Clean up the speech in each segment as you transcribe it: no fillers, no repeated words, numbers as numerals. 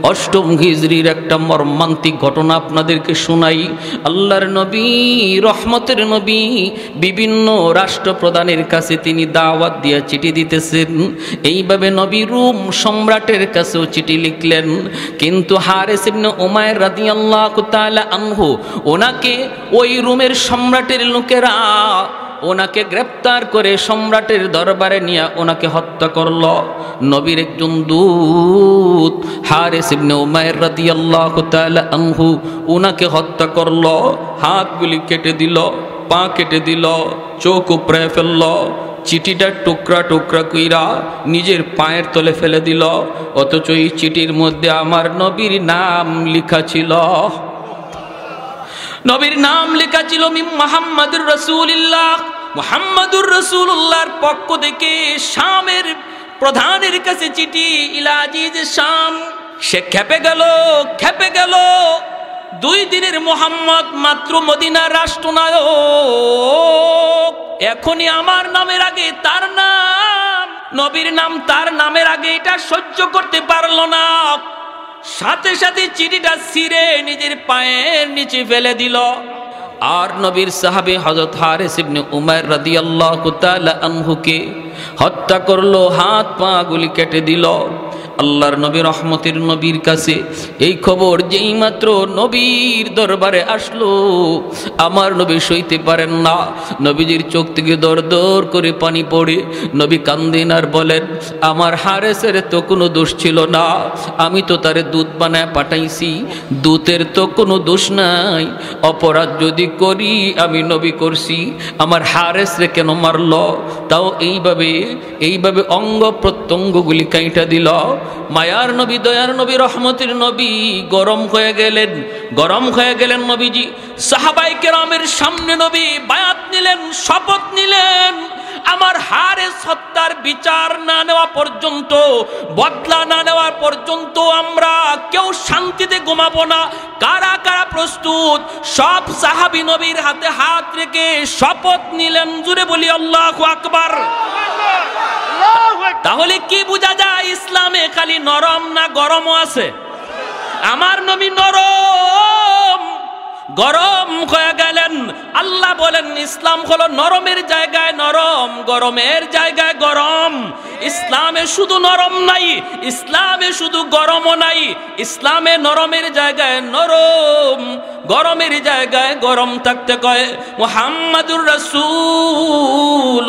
অষ্টম হিজরির একটা মর্মান্তিক ঘটনা আপনাদেরকে শোনাই। আল্লাহর নবী, রহমতের নবী, বিভিন্ন রাষ্ট্রপ্রধানের কাছে তিনি দাওয়াত দিয়ে চিঠি দিতেছেন। এইভাবে নবী রোম সম্রাটের কাছেও চিঠি লিখলেন, কিন্তু হারেস ইবনে উমাইর রাদিয়াল্লাহু তাআলা আনহু, ওনাকে ওই রোমের সম্রাটের লোকেরা ওনাকে গ্রেপ্তার করে সম্রাটের দরবারে নিয়ে ওনাকে হত্যা করল। নবীর একজন দূত হারেস ইবনে উমাইর রাদিয়াল্লাহু তাআলা আনহু ওনাকে হত্যা করল, হাতগুলি কেটে দিল, পা কেটে দিল, চোখ উপড়ে ফেলল, চিঠিটা টুকরা টুকরা কইরা নিজের পায়ের তলে ফেলে দিল। অথচ এই চিঠির মধ্যে আমার নবীর নাম লেখা ছিল। নবীর নাম লেখা ছিল মুহাম্মাদুর রাসূলুল্লাহ। মুহাম্মাদুর রাসূলুল্লাহর পক্ষ থেকে শামের প্রধানের কাছে চিঠি, ইলা আজিজ শাম। সে খেপে গেল। 2 দিনের মুহাম্মদ মাত্র মদিনার রাষ্ট্রনায়ক, এখনই আমার নামের আগে তার নাম, নবীর নাম তার নামের আগে, এটা সহ্য করতে পারল না। সাথে সাথে চিঠিটা ছিঁড়ে নিজের পায়ের নিচে ফেলে দিল। আর নবীর সাহাবী হযরত হারিস ইবনে উমাইর রাদিয়াল্লাহু তাআলা আনহুকে হত্যা করলো, হাত পা গুলি কেটে দিল। আল্লাহর নবী, রহমতের নবীর কাছে এই খবর যেই মাত্র নবীর দরবারে আসলো, আমার নবী সইতে পারেন না। নবীজির চোখ থেকে দর দর করে পানি পড়ে নবী কান্দেন আর বলেন, আমার হারেসের তো কোনো দোষ ছিল না, আমি তো তারে দুধ বানায় পাঠাইছি, দুধের তো কোনো দোষ নাই। অপরাধ যদি করি আমি নবী করছি, আমার হারেসরে কেন মারল? তাও এইভাবে অঙ্গ প্রত্যঙ্গগুলি কাইটা দিল। মায়ার নবী, দয়ার নবী, রহমতের নবী গরম হয়ে গেলেন নবীজি। সাহাবায়ে কেরামের সামনে নবী বায়াত নিলেন, শপথ নিলেন, আমার হারেস হত্যার বিচার না নেওয়া পর্যন্ত, বদলা না নেওয়া পর্যন্ত আমরা কেউ শান্তিতে ঘুমাবো না। কারা কারা প্রস্তুত? সব সাহাবী নবীর হাতে হাত রেখে শপথ নিলেন। জুড়ে বলি আল্লাহু আকবার। তাহলে কি বোঝা যায়? ইসলামে খালি নরম না গরমও আছে? আমার নবী গরম হয়ে গেলেন। আল্লাহ বলেন, ইসলাম হলো নরমের জায়গায় নরম, গরমের জায়গায় গরম। ইসলামে শুধু নরম নাই, ইসলামে শুধু গরমও নাই, ইসলামে নরমের জায়গায় নরম, গরমের জায়গায় গরম থাকতে কয়। মুহাম্মাদুর রাসূলুল্লাহ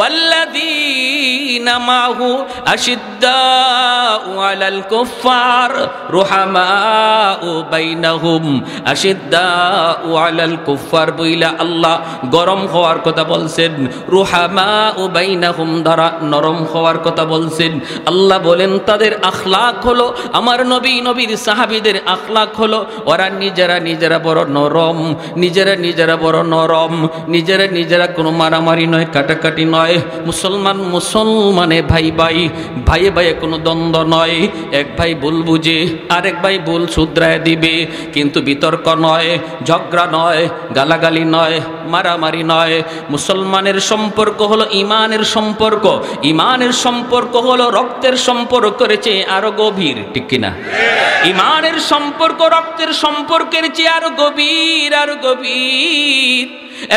والذين معه أشداء على الكفار رحماء بينهم أشداء على الكفار বইলা আল্লাহ গরম হওয়ার কথা বলছেন, রুহামাউ বাইনাহুম দ্বারা নরম হওয়ার কথা বলছেন। আল্লাহ বলেন তাদের আখলাক হলো, আমার নবীর সাহাবীদের আখলাক হলো, ওরা নিজেরা বড় নরম, নিজেরা বড় নরম, নিজেরা কোনো মারামারি নয়, কাটাকাটি নয়। মুসলমানে ভাইয়ে কোনো দ্বন্দ্ব নয়। এক ভাই ভুল বুঝে আরেক ভাই ভুল শুধরায় দিবে, কিন্তু বিতর্ক নয়, ঝগড়া নয়, গালাগালি নয়, মারামারি নয়। মুসলমানের সম্পর্ক হলো ইমানের সম্পর্ক হলো রক্তের সম্পর্কের চেয়ে আরো গভীর, ঠিক কিনা? ইমানের সম্পর্ক রক্তের সম্পর্কের চেয়ে আরো গভীর।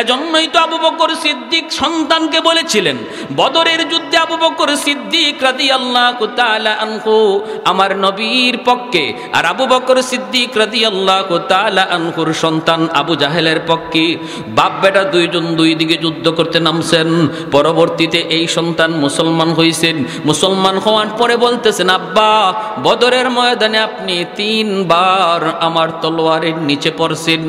এজন্যই তো আবু বকর সিদ্দিক সন্তানকে বলেছিলেন, বদরের যুদ্ধে আবু বকর সিদ্দিক রাদিয়াল্লাহু তাআলা আনহু আমার নবীর পক্ষে, আর আবু বকর সিদ্দিক রাদিয়াল্লাহু তাআলা আনহুর সন্তান আবু জাহেলের পক্ষে। বাপ বেটা দুইজন দুই দিকে যুদ্ধ করতে নামছেন। পরবর্তীতে এই সন্তান মুসলমান হয়েছেন। মুসলমান হওয়ার পরে বলতেছেন, আব্বা বদরের ময়দানে আপনি 3 বার আমার তলোয়ারের নিচে পড়ছেন,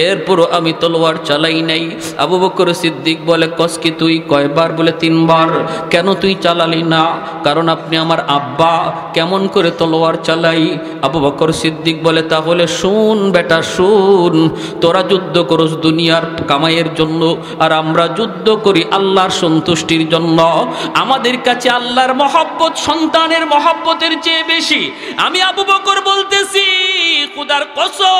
এরপরও আমি তলোয়ার চালাই নাই। আবু বকর সিদ্দিক বলে, কসকি তুই কয়বার? বলে 3 বার। কেন তুই চালালি না? কারণ আপনি আমার আব্বা, কেমন করে তলোয়ার চালাই? আবু বকর সিদ্দিক বলে, তাহলে শুন বেটা শুন, তোরা যুদ্ধ করস দুনিয়ার কামাইয়ের জন্য, আর আমরা যুদ্ধ করি আল্লাহর সন্তুষ্টির জন্য। আমাদের কাছে আল্লাহর মহব্বত সন্তানের মহব্বতের চেয়ে বেশি। আমি আবু বকর বলতেছি, খুদার কসম,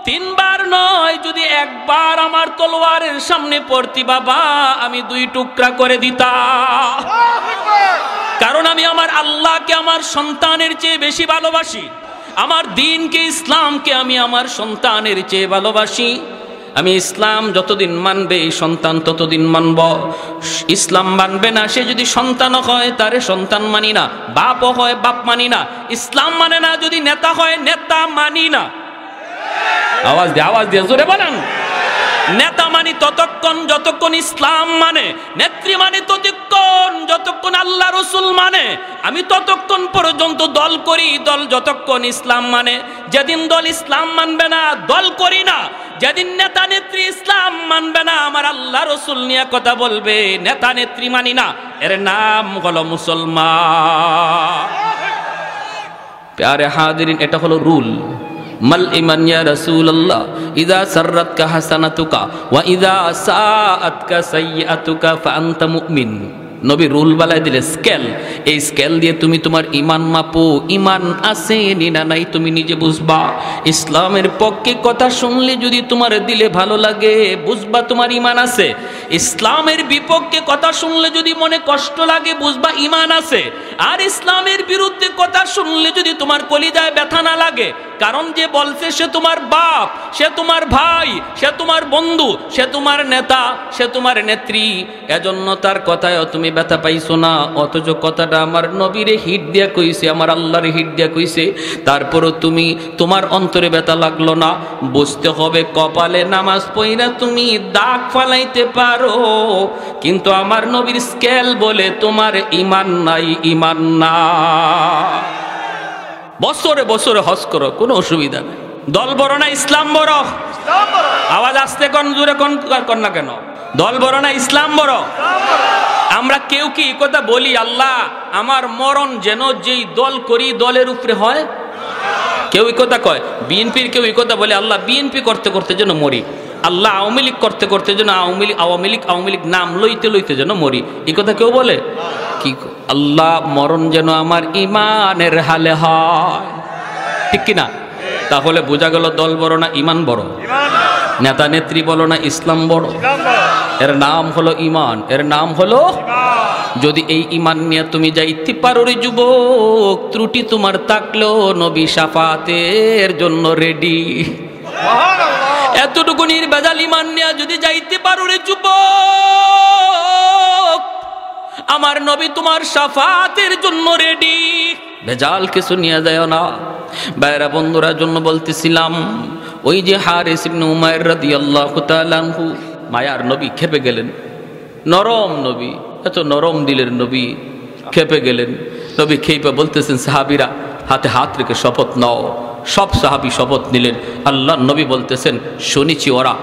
3 বার নয়, যদি 1 বার আমার তলোয়ারের সামনে পড়তি বাবা, আমি 2 টুকরা করে দিতাম। কারণ আমি আমার আল্লাহকে আমার সন্তানের চেয়ে বেশি ভালোবাসি, আমার দ্বীনকে ইসলামকে আমি আমার সন্তানের চেয়ে ভালোবাসি। আমি ইসলাম যতদিন মানবে এই সন্তান ততদিন মানব, ইসলাম মানবে না সে যদি সন্তানও হয় তারে সন্তান মানি না, বাপও হয় বাপ মানি না, ইসলাম মানে না যদি নেতা হয় নেতা মানি না। আওয়াজ দিয়ে জোরে বলেন। নেতা মানি ততক্ষণ যতক্ষণ ইসলাম মানে, নেত্রী মানে ততক্ষণ যতক্ষণ আল্লাহ রসুল মানে। আমি ততক্ষণ পর্যন্ত দল করি, দল যতক্ষণ ইসলাম মানে। যেদিন দল ইসলাম মানবে না দল করি না, যেদিন নেতা নেত্রী ইসলাম মানবে না আমার আল্লাহ রসুল নিয়ে কথা বলবে নেতা নেত্রী মানি না, এর নাম হলো মুসলমান। প্যারে হাজিরিন, এটা হলো রুল। মাল ইমান ইয়া রাসূলুল্লাহ ইযা সাররাতকা হাসানাতুকা ওয়া ইযা সাআতকা সাইয়্যাতুকা ফাআনতা মুমিন। নবী রুল বালাই দিলে স্কেল, এই স্কেল দিয়ে তুমি তোমার ইমান মাপো, ইমান আছে না নাই তুমি নিজে বুঝবা। ইসলামের পক্ষে কথা শুনলে যদি তোমার দিলে ভালো লাগে বুঝবা তোমার ইমান আছে, ইসলামের বিপক্ষে কথা শুনলে যদি মনে কষ্ট লাগে বুঝবা ইমান আছে। আর ইসলামের বিরুদ্ধে কথা শুনলে যদি তোমার কলিজায় ব্যথা না লাগে, কারণ যে বলছে সে তোমার বাপ, সে তোমার ভাই, সে তোমার বন্ধু, সে তোমার নেতা, সে তোমার নেত্রী, এজন্য তার কথায় তুমি ব্যথা পাইছো না। অথচ কথাটা আমার নবীরে হিট দিয়া কইছে, আমার আল্লাহরে হিট দিয়া কইছে, তারপরও তুমি তোমার অন্তরে ব্যথা লাগলো না। বুঝতে হবে কপালে নামাজ পইরা তুমি দাগ ফালাইতে পারো, কিন্তু আমার নবীর স্কেল বলে তোমার ইমান নাই, ইমান না। বছরে বছরে হজ করো, কোনো অসুবিধা নেই। দল বড় না ইসলাম বড়? আওয়াজ আসতে কোন জোরে কোন না কেন? দল বড় না ইসলাম বড়? আমরা কেউ কি কথা বলি আল্লাহ আমার মরণ যেন যেই দল করি দলের উপরে হয়? কেউ কথা কয় বিএনপির, কেউ কথা বলে আল্লাহ বিএনপি করতে করতে যেন মরি, আল্লাহ আওয়ামী লীগ করতে করতে যেন আওয়ামী লীগ নাম লইতে লইতে যেন মরি, এই কথা কেউ বলে? কি আল্লাহ মরণ যেন আমার ইমানের হালে হয়, ঠিক কিনা? তাহলে বোঝা গেল দল বড় না ইমান বড়? নেতা নেত্রী বলো না ইসলাম বড়? এর নাম হলো ইমান, এর নাম হলো। যদি এই ইমান নিয়ে তুমি যাইতে পারো রে যুবক, ত্রুটি তোমার থাকলেও নবী শাফাতের জন্য রেডি। এতটুকু নির্ভেজাল ইমান নিয়ে যদি যাইতে পারো রে যুবক, আমার নবী তোমার শাফাতের জন্য রেডি। ভেজাল কিছু নিয়ে যায় না। বাইরা বন্ধুরা জন্য বলতেছিলাম, ওই যে হারিস ইবনে উমাইর রাদিয়াল্লাহু তাআলা আনহু, মায়ার নবী খেপে গেলেন। নরম নবী, এত নরম দিলের নবী খেপে গেলেন। নবী খেপে বলতেছেন সাহাবীরা হাতে হাত রেখে শপথ নাও। সব সাহাবী শপথ নিলেন। আল্লাহ নবী বলতেছেন শুনেছি ওরা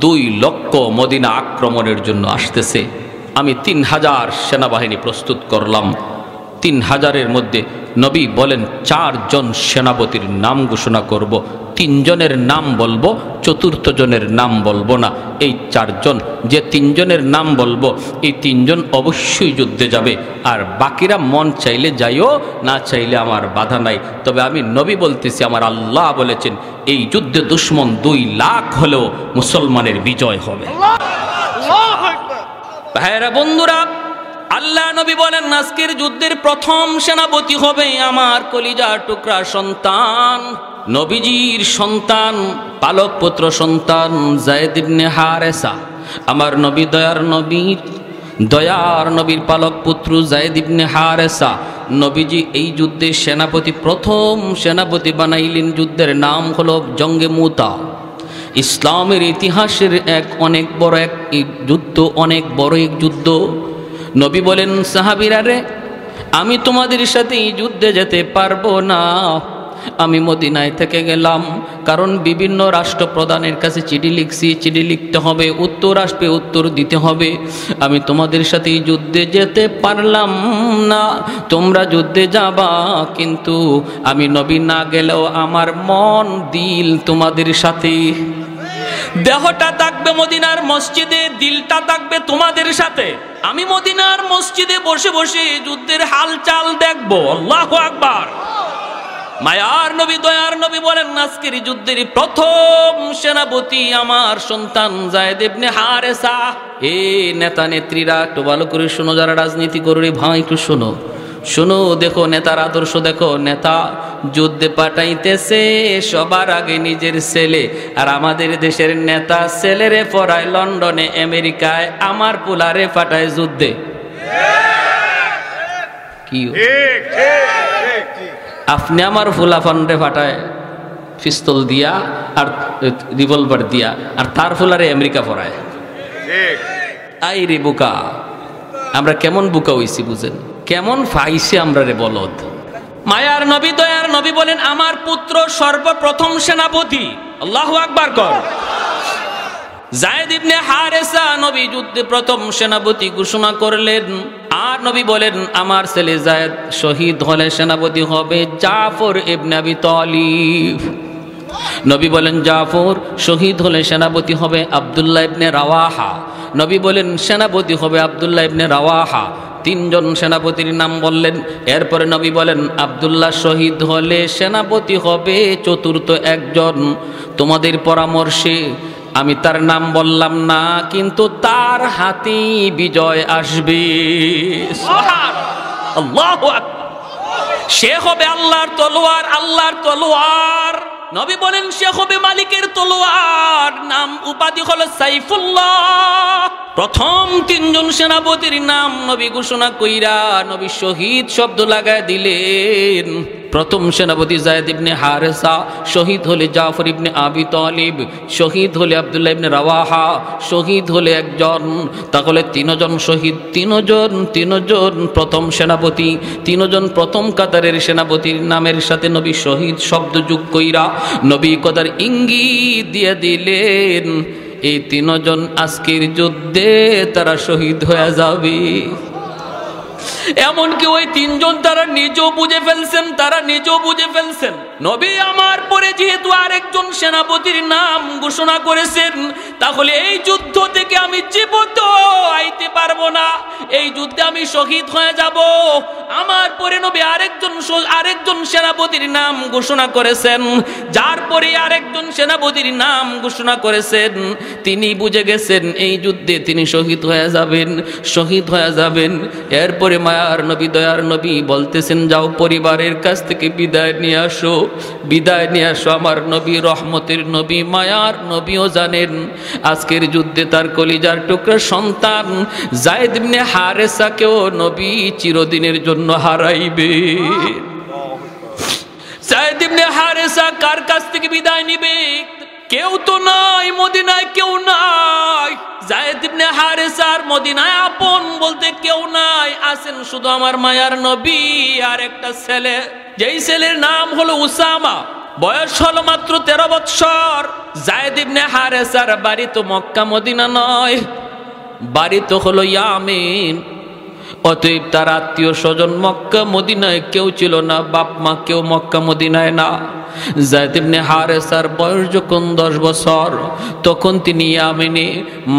2 লক্ষ মদিনা আক্রমণের জন্য আসতেছে, আমি 3000 সেনাবাহিনী প্রস্তুত করলাম। 3000-এর মধ্যে নবী বলেন 4 জন সেনাপতির নাম ঘোষণা করব, 3 জনের নাম বলবো, 4th জনের নাম বলবো না। এই 4 জন, যে 3 জনের নাম বলবো এই 3 জন অবশ্যই যুদ্ধে যাবে, আর বাকিরা মন চাইলে যাইও, না চাইলে আমার বাধা নাই। তবে আমি নবী বলতেছি, আমার আল্লাহ বলেছেন এই যুদ্ধে দুশ্মন 2 লাখ হলেও মুসলমানের বিজয় হবে। ভাইরা বন্ধুরা, আল্লাহ নবী বলেন আজকের যুদ্ধের প্রথম সেনাপতি হবে আমার কলিজার টুকরা সন্তান, নবীজির সন্তান, পালক পুত্র সন্তান যায়েদ ইবনে হারেসা। আমার নবী দয়ার নবীর পালক পুত্র যায়েদ ইবনে হারেসা নবীজি এই যুদ্ধের সেনাপতি, প্রথম সেনাপতি বানাইলেন। যুদ্ধের নাম হলো জঙ্গে মুতা। ইসলামের ইতিহাসের অনেক বড় এক যুদ্ধ, অনেক বড় এক যুদ্ধ। নবী বলেন সাহাবীরা রে, আমি তোমাদের সাথে এই যুদ্ধে যেতে পারবো না, আমি মদিনায় থেকে গেলাম, কারণ বিভিন্ন রাষ্ট্রপ্রধানের কাছে চিঠি লিখছি, চিঠি লিখতে হবে, উত্তর আসবে, উত্তর দিতে হবে। আমি তোমাদের সাথে এই যুদ্ধে যেতে পারলাম না, তোমরা যুদ্ধে যাবা, কিন্তু আমি নবী না গেলেও আমার মন দিল তোমাদের সাথে। দেহটা থাকবে মদিনার মসজিদে, দিলটা থাকবে তোমাদের সাথে। আমি মদিনার মসজিদে বসে বসে যুদ্ধের হালচাল দেখবো। আল্লাহু আকবার। মায়ার নবী দয়ার নবী বলেন আজকের যুদ্ধের প্রথম সেনাপতি আমার সন্তান যায়েদ ইবনে হারেসা। এ নেতা নেত্রীরা একটু ভালো করে শোনো, যারা রাজনীতি করে ভাই একটু শোনো। শুনো, দেখো নেতার আদর্শ দেখো। নেতা যুদ্ধে পাঠাইতেছে সবার আগে নিজের ছেলে, আর আমাদের দেশের নেতা ছেলেরে পড়ায় লন্ডনে আমেরিকায়, আমার পোলারে পাঠায় যুদ্ধে। কি আপনি আমার ফুলাফানরে পাঠায় পিস্তল দিয়া আর রিভলভার দিয়া, আর তার ফুলারে আমেরিকা পড়ায়। আই রে বোকা, আমরা কেমন বোকা হইছি বুঝেন, কেমন ফাইছে আমরা রে বলদ। মায়ার নবী দয়ার নবী বলেন আমার পুত্র সর্বপ্রথম সেনাপতি। আল্লাহু আকবার কর। যায়েদ ইবনে হারেসা নবী যুদ্ধে প্রথম সেনাপতি ঘোষণা করলেন, আর নবী বলেন আমার ছেলে যায়েদ শহীদ হলে সেনাপতি হবে জাফর ইবনে আবি তালিব। নবী বলেন জাফর শহীদ হলে সেনাপতি হবে আব্দুল্লাহ ইবনে রাওয়াহা। নবী বলেন সেনাপতি হবে আব্দুল্লাহ ইবনে রাওয়াহা। তিনজন সেনাপতির নাম বললেন। এরপরে নবী বলেন আব্দুল্লাহ শহীদ হলে সেনাপতি হবে চতুর্থ একজন। তোমাদের পরামর্শে আমি তার নাম বললাম না, কিন্তু তার হাতেই বিজয় আসবে। আল্লাহু আকবার। সে হবে আল্লাহর তলোয়ার, আল্লাহর তলোয়ার। নবী বলেন সে হবে মালিকের তলোয়ার, নাম উপাধি হলো সাইফুল্লাহ। প্রথম তিনজন সেনাপতির নাম নবী ঘোষণা কইরা নবী শহীদ শব্দ লাগায় দিলেন। প্রথম সেনাপতি যায়েদ ইবনে হারেসা, শহীদ হলে জাফর ইবনে আবি তালিব, শহীদ হলে আব্দুল্লাহ ইবনে রাওয়াহা, শহীদ হলে একজন। তাহলে তিনজন শহীদ, তিনজন প্রথম সেনাপতি, তিনজন প্রথম কাতারের সেনাপতির নামের সাথে নবী শহীদ শব্দ যোগ কইরা নবী কদার ইঙ্গিত দিয়ে দিলেন এই তিনজন আজকের যুদ্ধে তারা শহীদ হয়ে যাবে। এমনকি ওই তিনজন তারা নিজেও বুঝে ফেলছেন, নবী আমার পরে যেহেতু আরেকজন সেনাপতির নাম ঘোষণা করেছেন, তাহলে এই যুদ্ধ থেকে আমি জীবিত আইতে পারবো না, এই যুদ্ধে আমি শহীদ হয়ে যাব। আমার পরে নবী আরেকজন সেনাপতির নাম ঘোষণা করেছেন, যার পরে আরেকজন সেনাপতির নাম ঘোষণা করেছেন। তিনি বুঝে গেছেন এই যুদ্ধে তিনি শহীদ হয়ে যাবেন। এরপরে মায়ার নবী দয়ার নবী বলতেছেন যাও পরিবারের কাছ থেকে বিদায় নিয়ে আসো। আমার নবী রহমতের নবী, মায়ার নবীও জানেন আজকের যুদ্ধে তার কলিজার টুকরা সন্তান যায়েদ ইবনে হারেসাকেও নবী চিরদিনের জন্য হারাইবে। যায়েদ ইবনে হারেসা কার কাছ থেকে বিদায় নিবে? কেউ তো নাই, মদিনায় কেউ নাই। যায়েদ ইবনে হারেসার মদিনায় আপন বলতে কেউ নাই, আছেন শুধু আমার মায়ার নবী আর একটা ছেলে, যেই ছেলের নাম হলো উসামা। বয়স হলো মাত্র 13 বৎসর। যায়েদ ইবনে হারেসার বাড়ি তো মক্কা মদিনা নয়, বাড়ি তো হলো ইয়ামেন। অতএব তার আত্মীয় স্বজন মক্কা মদিনায় কেউ ছিল না, বাপ মা কেউ মক্কা মদিনায় না। যায়েদ ইবনে হারেসার বয়স যখন 10 বছর, তখন তিনি ইয়ামেনে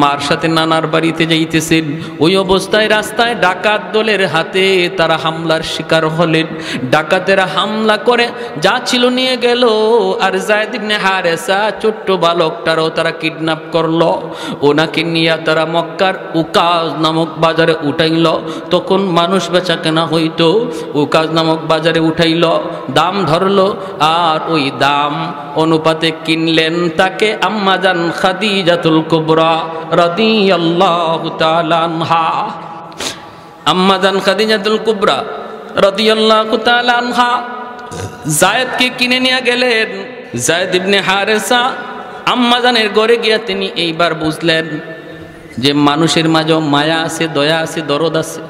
মার সাথে নানার বাড়িতে যাইতেছেন। ওই অবস্থায় রাস্তায় ডাকাত দলের হাতে তারা হামলার শিকার হলেন। ডাকাতেরা হামলা করে যা ছিল নিয়ে গেল, আর যায়েদ ইবনে হারেসা ছোট্ট বালকটারও তারা কিডন্যাপ করলো। ওনাকে নিয়ে তারা মক্কার উকাজ নামক বাজারে উঠাইল। তখন মানুষ বেচা কেনা হইতো, উকাজ নামক বাজারে উঠাইল, দাম ধরলো, আর ওই দাম অনুপাতে কিনলেন তাকে আম্মাজান খাদিজাতুল কুবরা রাদিয়াল্লাহু তাআলা আনহা। আম্মাজান খাদিজাতুল কুবরা রাদিয়াল্লাহু তাআলা আনহা যায়েদকে কিনে নিয়ে গেলেন। যায়েদ ইবনে হারেসা আম্মাজানের ঘরে গিয়া তিনি এইবার বুঝলেন যে মানুষের মাঝে মায়া আছে, দয়া আছে, দরদ আছে।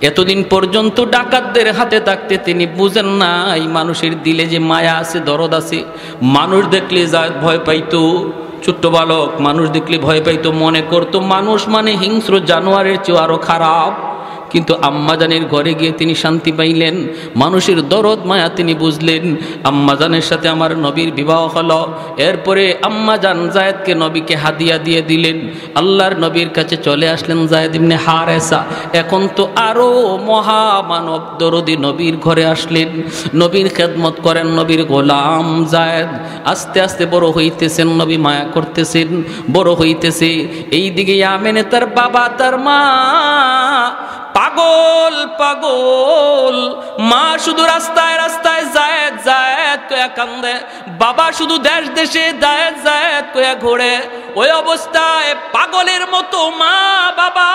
এতদিন পর্যন্ত ডাকাতদের হাতে থাকতে তিনি বুঝেন না এই মানুষের দিলে যে মায়া আছে, দরদ আছে। মানুষ দেখলে যায়েদ ভয় পাইতো, ছোট্ট বালক মানুষ দেখলে ভয় পাইতো, মনে করতো মানুষ মানে হিংস্র জানোয়ারের চেয়ে আরো খারাপ। কিন্তু আম্মাজানের ঘরে গিয়ে তিনি শান্তি পাইলেন, মানুষের দরদ মায়া তিনি বুঝলেন। আম্মাজানের সাথে আমার নবীর বিবাহ হলো। এরপরে আম্মাজান যায়েদকে নবীকে হাদিয়া দিয়ে দিলেন। আল্লাহর নবীর কাছে চলে আসলেন যায়েদ ইবনে হারেসা। এখন তো আরো মহামানব দরদি নবীর ঘরে আসলেন, নবীর খেদমত করেন, নবীর গোলাম যায়েদ। আস্তে আস্তে বড় হইতেছেন, নবী মায়া করতেছেন, বড় হইতেছে। এই দিকে ইয়ামেনে তার বাবা তার মা পাগল পাগল। মা শুধু রাস্তায় রাস্তায় জায়েদ জায়েদ কয়া কান্দে, বাবা শুধু দেশ দেশে জায়েদ জায়েদ কয়া ঘোরে। ওই অবস্থায় পাগলের মতো মা বাবা,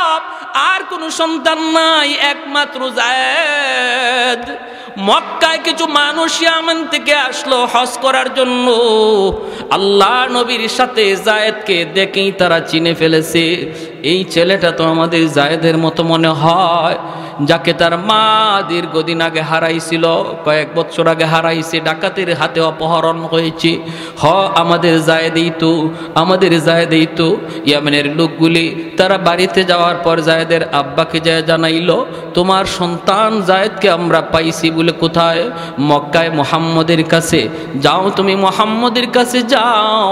আর কোনো সন্তান নাই, একমাত্র জায়েদ। মক্কায় কিছু মানুষ ইয়ামান থেকে আসলো হজ করার জন্য। আল্লাহ নবীর সাথে জায়েদকে দেখেই তারা চিনে ফেলেছে, এই ছেলেটা তো আমাদের জায়েদের মতো মনে হয়, যাকে তার মা দীর্ঘদিন আগে হারাইছিল, কয়েক বছর আগে হারাইছে, ডাকাতের হাতে অপহরণ হয়েছে। আমাদের জায়েদেই তো, আমাদের জায়েদেই তো। ইয়ামেনের লোকগুলি তারা বাড়িতে যাওয়ার পর জায়েদের আব্বাকে যায় জানাইলো, তোমার সন্তান জায়েদকে আমরা পাইছি বলে। কোথায়? মক্কায় মুহাম্মদের কাছে। যাও তুমি মুহাম্মদের কাছে যাও,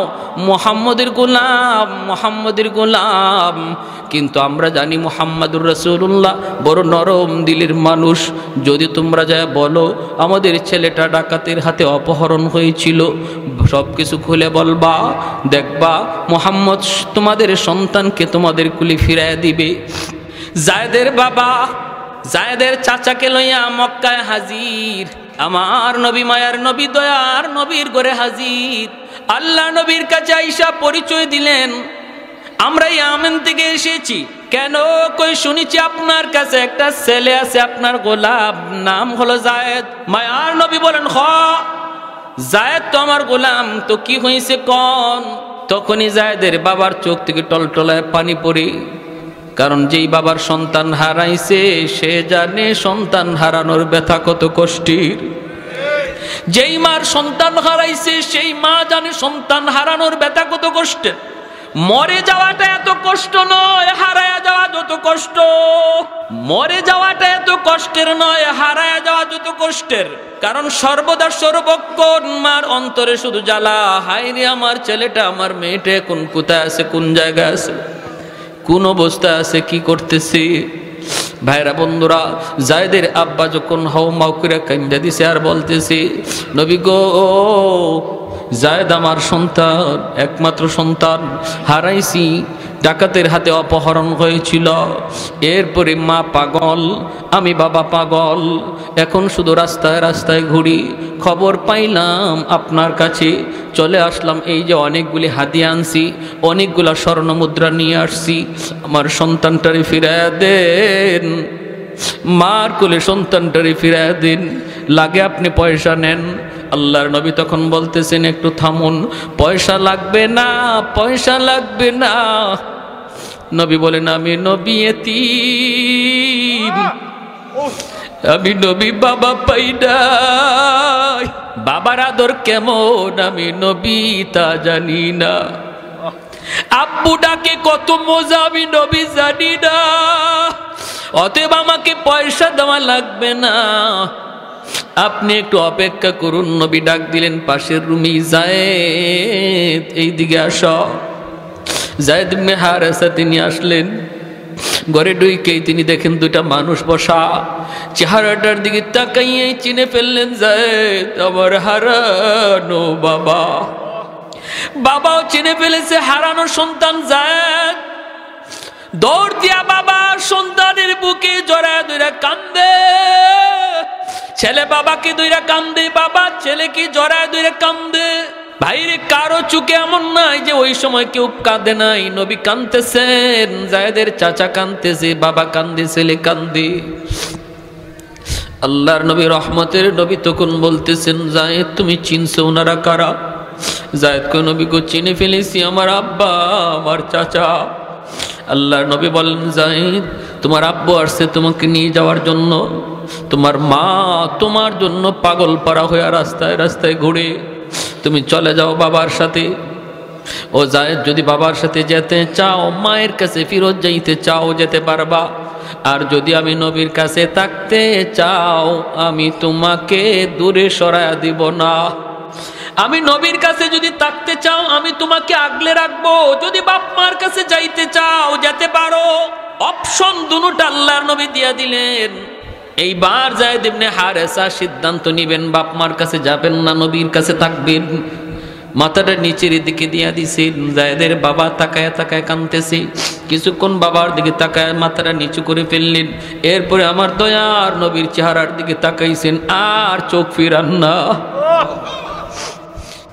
মুহাম্মদের গোলাম, মুহাম্মদের গোলাম। কিন্তু আমরা জানি মুহাম্মাদুর রাসূলুল্লাহ বড় নরম দিলের মানুষ। যদি তোমরা যায় বলো আমাদের ছেলেটা ডাকাতের হাতে অপহরণ হয়েছিল, সব কিছু খুলে বলবা, দেখবা মুহাম্মদ তোমাদের সন্তানকে তোমাদের কুলি ফিরাইয়া দিবে। জায়েদের বাবা জায়েদের চাচাকে লইয়া মক্কায় হাজির। আমার নবী, মায়ার নবী, দয়ার নবীর ঘরে হাজির। আল্লাহ নবীর কাছে আইসা পরিচয় দিলেন, আমরা ইয়ামেন থেকে এসেছি। কেন? কই শুনেছি আপনার কাছে একটা ছেলে আছে, আপনার গোলাম, নাম হলো জায়েদ। মায়ার নবী বলেন, হ জায়েদ তো আমার গোলাম, তো কি হয়েছে কোন? তখনই জায়েদের বাবার চোখ থেকে টলটলায় পানি পড়ে, কারণ যেই বাবার সন্তান হারাইছে সে জানে সন্তান হারানোর ব্যথা কত কষ্টের। যেই মার সন্তান হারাইছে সেই মা জানে সন্তান হারানোর ব্যথা কত কষ্টের। মরে যাওয়াটা এত কষ্ট নয়, হারায়া যাওয়া যত কষ্ট। মরে যাওয়াটা এত কষ্টের নয়, হারায়া যাওয়া যত কষ্টের। কারণ সর্বদা সর্বক্ষণ মার অন্তরে শুধু জ্বালা, হায় রে আমার ছেলেটা, আমার মেয়েটা এখন কোথায় আছে, কোন জায়গায় আছে, কোন অবস্থা আছে, কি করতেছে। ভাইরা বন্ধুরা, জায়েদের আব্বা যখন হাও মাও করে কান্দা দিছে আর বলতেছে, নবী গো, জায়েদ আমার সন্তান, একমাত্র সন্তান হারাইছি, ডাকাতের হাতে অপহরণ হয়েছিল। এরপরে মা পাগল, আমি বাবা পাগল, এখন শুধু রাস্তায় রাস্তায় ঘুরি। খবর পাইলাম আপনার কাছে, চলে আসলাম। এই যে অনেকগুলি হাদিয়া আনছি, অনেকগুলা স্বর্ণ মুদ্রা নিয়ে আসছি, আমার সন্তানটারে ফিরাইয়া দেন, মার কোলে সন্তানটারে ফিরাইয়া দিন, লাগে আপনি পয়সা নেন। আল্লাহর নবী তখন বলতেছেন, একটু থামুন, পয়সা লাগবে না, পয়সা লাগবে না। নবী বলেন, আমি নবী এতিম, আমি নবী বাবা পাই নাই, বাবার আদর কেমন আমি নবী তা জানি না, আব্বু ডাকে কত মজা আমি নবী জানি না, অতএব আমাকে পয়সা দেওয়া লাগবে না, আপনি একটু অপেক্ষা করুন। নবী ডাক দিলেন পাশের রুমে, জায়েদ এইদিকে আসো। জায়েদ ইবনে হারেসা তিনি আসলেন। ঘরে ঢুকেই তিনি দেখেন দুইটা মানুষ বসা, চেহারাটার দিকে তাকাইয়েই চিনে ফেললেন, জায়েদ আমার হারানো বাবা। বাবাও চিনে ফেলেছে হারানো সন্তান জায়েদ। দৌড় দিয়া বাবা সন্তানের বুকে জড়ায় ধরে কান্দে, ছেলে বাবাকে ধরে কান্দে, বাবা ছেলেকে জড়ায় ধরে কান্দে। ভাইরে, কারো চুকে এমন নাই যে ওই সময় কেউ কাঁদে নাই। নবী কাঁদতেছেন, জায়েদের চাচা কাঁদতেছে, বাবা কান্দে, ছেলে কান্দে। আল্লাহর নবী, রহমতের নবী তখন বলতেছেন, জায়েদ তুমি চিনছো ওনারা কারা? জায়েদ কই, নবী গো চিনে ফেলেছি, আমার আব্বা, আমার চাচা। আল্লাহর নবী বলেন, জায়েদ তোমার আব্বু আসছে তোমাকে নিয়ে যাওয়ার জন্য, তোমার মা তোমার জন্য পাগল পাড়া হয়ে রাস্তায় রাস্তায় ঘুরে, তুমি চলে যাও বাবার সাথে। ও জায়েদ, যদি বাবার সাথে যেতে চাও, মায়ের কাছে ফিরত যাইতে চাও, যেতে পারবা। আর যদি আমি নবীর কাছে থাকতে চাও, আমি তোমাকে দূরে সরায়া দিব না। আমি নবীর কাছে যদি থাকতে চাও, আমি তোমাকে আগলে রাখবো। যদি বাপ মার কাছে যাইতে চাও, যেতে পারো। অপশন দুটো আল্লাহর নবী দিয়া দিলেন। এইবার জায়েদ ইবনে হারেসা সিদ্ধান্ত নিবেন, বাপ মার কাছে যাবেন না, নবীর কাছে থাকবেন। মাথাটা নিচের দিকে দিয়া দিছে। জায়েদের বাবা তাকায় তাকায় কাঁদতেছে। কিছুক্ষণ বাবার দিকে তাকায় মাথাটা নিচু করে ফেললেন। এরপরে আমার দয়ার নবীর চেহারার দিকে তাকাইছেন, আর চোখ ফিরান না।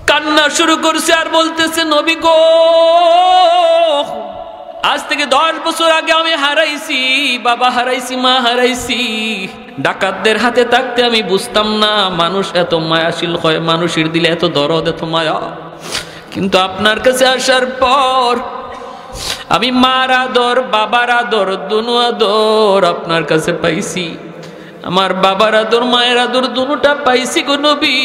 কান্না শুরু করছে আর বলতেছে, নবী গো, আজ থেকে 10 বছর আগে আমি হারাইছি, বাবা হারাইছি, মা হারাইছি। ডাকাতদের হাতে থাকতে আমি বুঝতাম না মানুষ এত মায়াশীল হয়, মানুষের দিলে এত দরদ, এত মায়া। কিন্তু আপনার কাছে আসার পর আমি মার আদর, বাবার আদর, দুনু আদর আপনার কাছে পাইছি। আমার বাবার আদর, মায়ের আদর দুটোটা পাইছি গো নবী।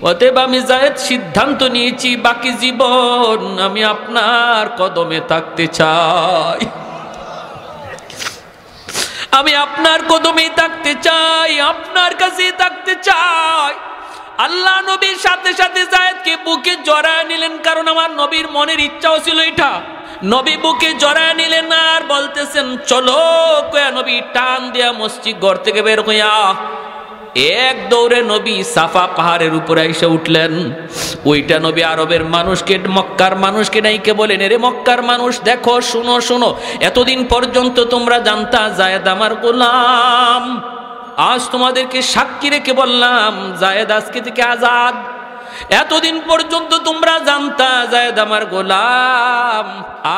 অতএব আমি যায়েদ সিদ্ধান্ত নিয়েছি, বাকি জীবন আমি আপনার কদমে থাকতে চাই। আমি আপনার কদমে থাকতে চাই, আপনার কাছে থাকতে চাই। আল্লাহ নবীর সাথে সাথে যায়েদকে বুকে জড়ায় নিলেন, কারণ আমার নবীর মনের ইচ্ছাও ছিল এটা। নবী বুকে জড়ায় নিলেন আর বলতেছেন, চলো। কয়া নবী টান দিয়া মসজিদ ঘর থেকে বের হইয়া এক দৌড়ে নবী সাফা পাহাড়ের উপরে এসে উঠলেন। ওইটা নবী আরবের মানুষকে, মক্কার মানুষকে নাইকে বলেন, রে মক্কার মানুষ, দেখো, শুনো শুনো, এতদিন পর্যন্ত তোমরা জানতা যায়েদ আমার গোলাম, আজ তোমাদেরকে সাক্ষী রেখে বললাম যায়েদ আজকে থেকে আজাদ। এতদিন পর্যন্ত তোমরা জানতা যায়েদ আমার গোলাম,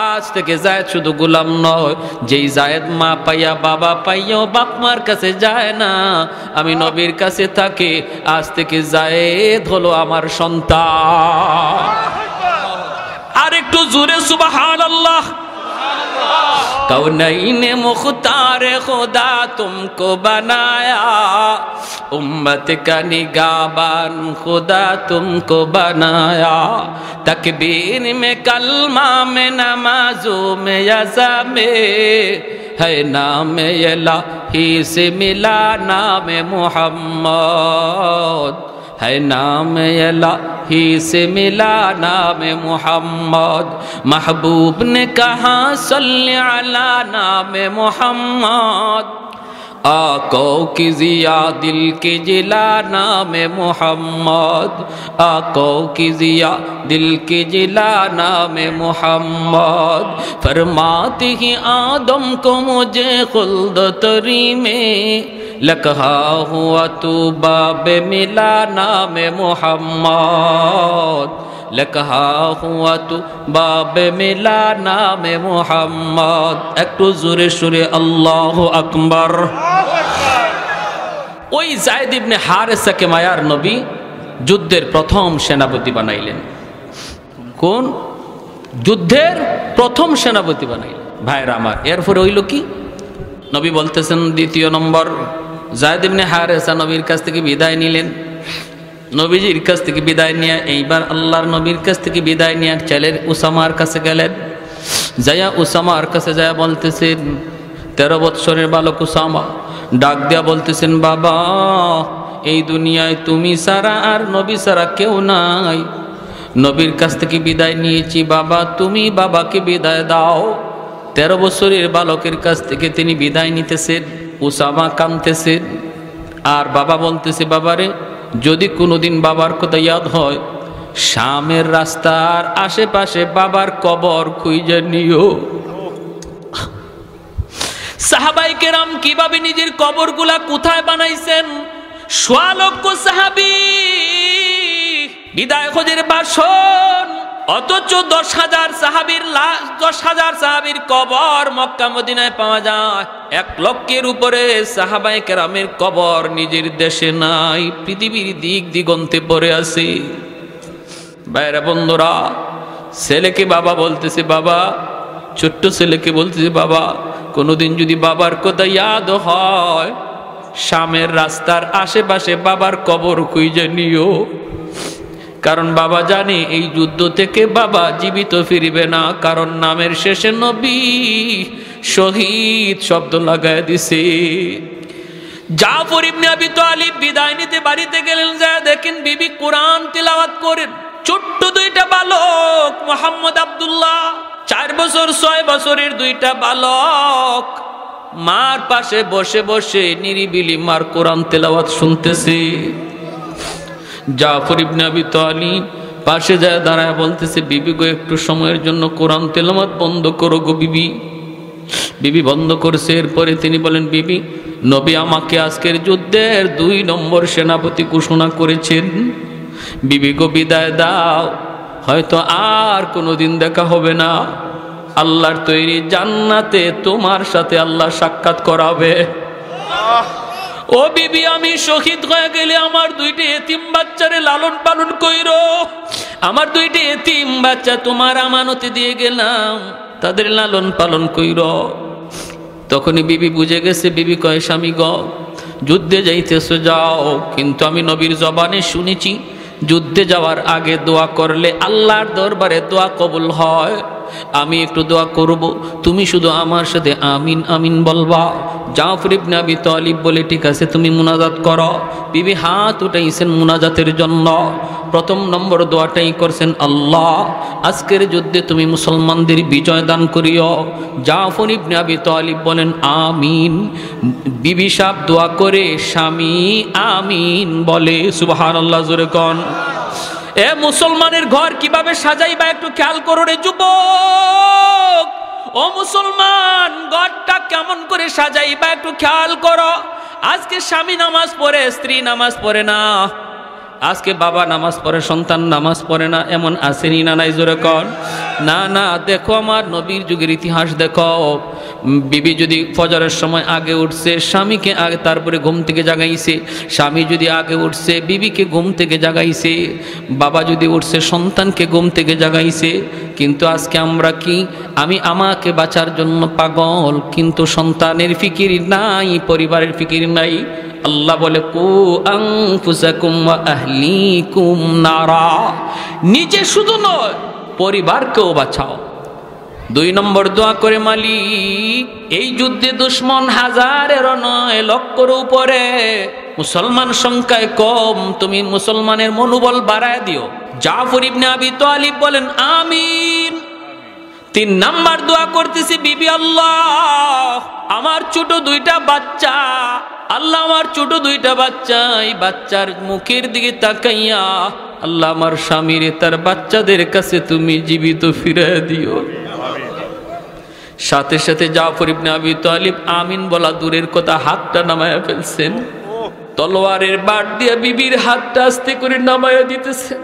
আজ থেকে যায়েদ শুধু গোলাম নয়, যেই যায়েদ মা পাইয়া বাবা পাইয়াও বাপ মার কাছে যায় না, আমি নবীর কাছে থাকে, আজ থেকে যায়েদ হলো আমার সন্তান। আর একটু জোরে সুবহানাল্লাহ। कौनैन मुख्तार खुदा तुमको बनाया, उम्मत का निगाहबान खुदा तुमको बनाया। तकबीर में कलमा में नमाजों में यज़ा में है नाम इलाही से मिला नाम मोहम्मद, है नाम इलाही से मिला नाम मोहम्मद। महबूब ने कहा सल्ले अला नाम मोहम्मद, आको की जिया दिल की जिला नाम मोहम्मद, आको की जिया दिल की जिला नाम मोहम्मद। फरमाते ही आदम को मुझे खुल्द तरी में लकहा हुआ तू बाब मिला नाम मोहम्मद, लकहा हुआ तू बाब मिला नाम मोहम्मद। একটু জোরে সুরে আল্লাহু আকবার। ওই যায়েদ ইবনে হারেসাকে মায়ার নবী যুদ্ধের প্রথম সেনাপতি বানাইলেন। কোন যুদ্ধের প্রথম সেনাপতি বানাইলেন ভাইরা আমার। এরপরে হইল কি, নবী বলতেছেন দ্বিতীয় নম্বর, যায়েদ ইবনে হারেসা নবীর কাছ থেকে বিদায় নিলেন। নবীজির কাছ থেকে বিদায় নিয়ে এইবার আল্লাহর নবীর কাছ থেকে বিদায় নিয়ে ছেলের উসামার কাছে গেলেন। যাইয়া উসামার কাছে যাইয়া বলতেছেন, 13 বৎসরের বালক উসামা ডাক দেয়া বলতেছেন, বাবা, এই দুনিয়ায় তুমি ছাড়া আর নবী ছাড়া কেউ নাই। নবীর কাছ থেকে বিদায় নিয়েছি, বাবা তুমি বাবাকে বিদায় দাও। 13 বছরের বালকের কাছ থেকে তিনি বিদায় নিতেছেন। উসামা কাঁদতেছেন আর বাবা বলতেছে, বাবারে, যদি কোনোদিন বাবার কথা ইয়াদ হয়, শামের রাস্তার আশেপাশে বাবার কবর খুঁজে নিও। সাহাবায়ে কেরাম কিভাবে নিজের কবরগুলা কোথায় বানাইছেন, সোয়া লক্ষ সাহাবী বিদায় হজের বাসন, অথচ 10,000 সাহাবীর লাশ, 10,000 সাহাবীর কবর মক্কা মদিনায় পাওয়া যায়। 1 লক্ষের উপরে সাহাবায়ে কেরামের কবর নিজের দেশে নাই, পৃথিবীর দিক দিগন্তে পড়ে আছে। বাইরে বন্ধুরা, ছেলেকে বাবা বলতেছে, বাবা, ছোট্ট ছেলেকে বলতেছে, বাবা, কোনোদিন যদি বাবার কথা ইয়াদ হয়, শামের রাস্তার আশেপাশে বাবার কবর খুঁজে নিও। কারণ বাবা জানে এই যুদ্ধ থেকে বাবা জীবিত ফিরবে না, কারণ নামের শেষে নবী শহীদ শব্দ লাগায় দিছে। জাফর ইবনে আবি তালিব বিদায় নিতে বাড়িতে গেলেন, যা দেখেন বিবি কোরআন তিলাওয়াত করেন। ছোট্ট 2টা বালক, মোহাম্মদ আব্দুল্লাহ 4 বছর 6 বছরের 2টা বালক মার পাশে বসে বসে নিরিবিলি মার কোরআন তেলাওয়াত শুনতেছে। জাফর ইবনে আবি তালিব পাশে যায় দাঁড়ায় বলতেছে, বিবি গো একটু সময়ের জন্য কোরআন তেলাওয়াত বন্ধ করো গো বিবি। বিবি বন্ধ করছে। এরপরে তিনি বলেন, বিবি, নবী আমাকে আজকের যুদ্ধের 2 নম্বর সেনাপতি ঘোষণা করেছেন। বিবি গো বিদায় দাও, হয়তো আর কোনোদিন দেখা হবে না। আল্লাহর তৈরি জান্নাতে তোমার সাথে আল্লাহ সাক্ষাৎ করাবে। ও বিবি, আমি শহীদ হয়ে গেলে আমার 2টি এতিম বাচ্চারে লালন পালন কইরো। আমার 2টি এতিম বাচ্চা তোমার আমানতে দিয়ে গেলাম, তাদের লালন পালন কইরো। তখনই বিবি বুঝে গেছে। বিবি কয়, স্বামী গ, যুদ্ধে যাইতেছো যাও, কিন্তু আমি নবীর জবানে শুনেছি যুদ্ধে যাওয়ার আগে দোয়া করলে আল্লাহর দরবারে দোয়া কবুল হয়। আমি একটু দোয়া করব, তুমি শুধু আমার সাথে আমিন আমিন বলবা। জাফর ইবনে আবি তালিব বলে, ঠিক আছে, তুমি মুনাজাত করো। বিবি হাত উঠাইছেন মুনাজাতের জন্য। 1 নম্বর দোয়াটাই করছেন, আল্লাহ আজকের যুদ্ধে তুমি মুসলমানদের বিজয় দান করিও। জাফর ইবনে আবি তালিব বলেন, আমিন। বিবি সাহেব দোয়া করে স্বামী আমিন বলে। সুবহানাল্লাহ, জোরে কোন। এ মুসলমানের ঘর কিভাবে সাজাইবা একটু খেয়াল করো রে যুবক। ও মুসলমান, ঘরটা কেমন করে সাজাইবা একটু খেয়াল করো। আজকে স্বামী নামাজ পড়ে, স্ত্রী নামাজ পড়ে না। আজকে বাবা নামাজ পড়ে, সন্তান নামাজ পড়ে না, এমন আসেনি না নাই? জোরে কর না। না, দেখো আমার নবীর যুগের ইতিহাস দেখো। বিবি যদি ফজরের সময় আগে উঠছে, স্বামীকে আগে তারপরে ঘুম থেকে জাগাইছে। স্বামী যদি আগে উঠছে, বিবিকে ঘুম থেকে জাগাইছে। বাবা যদি উঠছে, সন্তানকে ঘুম থেকে জাগাইছে। কিন্তু আজকে আমরা কি, আমি আমাকে বাঁচার জন্য পাগল, কিন্তু সন্তানের ফিকির নাই, পরিবারের ফিকির নাই। আল্লাহ বলে, কু আনফুসাকুম ওয়া আহলিকুম নারা, নিজে শুধু নয় পরিবারকেও বাঁচাও। 2 নম্বর দোয়া করে, মালিক এই যুদ্ধে দুশ্মন হাজারেরও নয়, লক্ষের উপরে, মুসলমান সংখ্যায় কম, তুমি মুসলমানের মনোবল বাড়ায় দিও। জাফর ইবনে আবি তালিব বলেন, আমিন। 3 নাম্বার দোয়া করতেছি, বিবি আল্লাহ আমার ছোট 2টা বাচ্চা, আল্লাহ আমার ছোট 2টা বাচ্চা, এই বাচ্চার মুখের দিকে তাকাইয়া আল্লাহ আমার স্বামীরে তার বাচ্চাদের কাছে তুমি জীবিত ফিরিয়ে দিও। সাথে সাথে জাফর ইবনে আবি তালিব আমিন বলা দূরের কথা, হাতটা নামায়া ফেলছেন। তলোয়ারের বাট দিয়ে বিবির হাতটা আস্তে করে নামায়া দিতেছেন।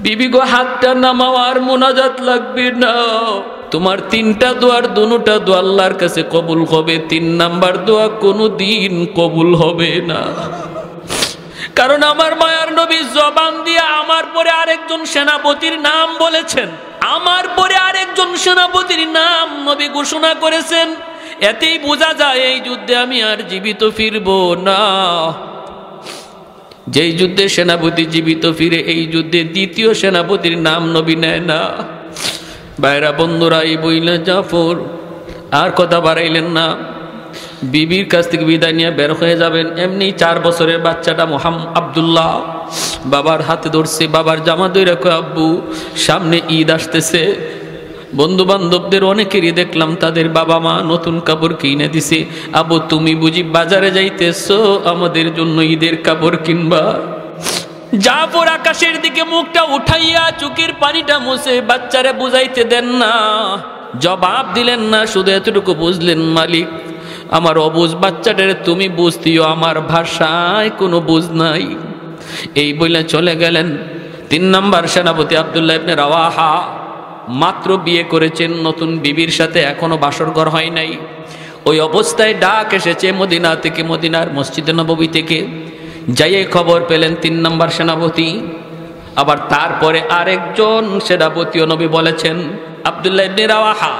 বিবি গো, হাতটা নামাওয়ার মুনাজাত লাগবে না। তোমার 3টা দোয়ার 2টা দোয়া আল্লাহর কাছে কবুল হবে, 3 নাম্বার দোয়া কোনোদিন কবুল হবে না। কারণ আমার মায়ার নবী জবান দিয়ে আমার পরে আরেকজন সেনাপতির নাম বলেছেন, আমার পরে আরেকজন সেনাপতির নাম নবী ঘোষণা করেছেন। এতেই বোঝা যায় এই যুদ্ধে আমি আর জীবিত ফিরব না। যেই যুদ্ধে সেনাপতি জীবিত ফিরে, এই যুদ্ধে 2য় সেনাপতির নাম নবী নেয় না। ভাইরা বন্ধুরা, এই বইলা জাফর আর কথা বাড়াইলেন না। বিবির কাছ থেকে বিদায় নিয়ে বের হয়ে যাবেন। এমনি 4 বছরের বাচ্চাটা আব্দুল্লাহ বাবার হাতে ধরছে, বাবার জামা ধরে কয়, আব্বু সামনে ঈদ আসতেছে, বন্ধু বান্ধবদের অনেকেরই দেখলাম তাদের বাবা মা নতুন কাপড় কিনে দিছে, আব্বু তুমি বুঝি বাজারে যাইতেছো আমাদের জন্য ঈদের কাপড় কিনবা? জাফর আকাশের দিকে মুখটা উঠাইয়া চোখের পানিটা মুছে বাচ্চারে বুঝাইতে দেন না, জবাব দিলেন না, শুধু এতটুকু বুঝলেন, মালিক আমার অবুঝ বাচ্চাটারে তুমি বুঝতিও, আমার ভাষায় কোনো বুঝ নাই। এই বলে চলে গেলেন। 3 নাম্বার সেনাপতি আব্দুল্লাহ ইবনে রাওয়াহা মাত্র বিয়ে করেছেন, নতুন বিবির সাথে এখনো বাসরঘর হয় নাই। ওই অবস্থায় ডাক এসেছে মদিনা থেকে, মদিনার মসজিদে নববী থেকে। যাইয়ে খবর পেলেন 3 নাম্বার সেনাপতি। আবার তারপরে আরেকজন সেনাপতিও নবী বলেছেন, আব্দুল্লাহ ইবনে রাওয়াহা,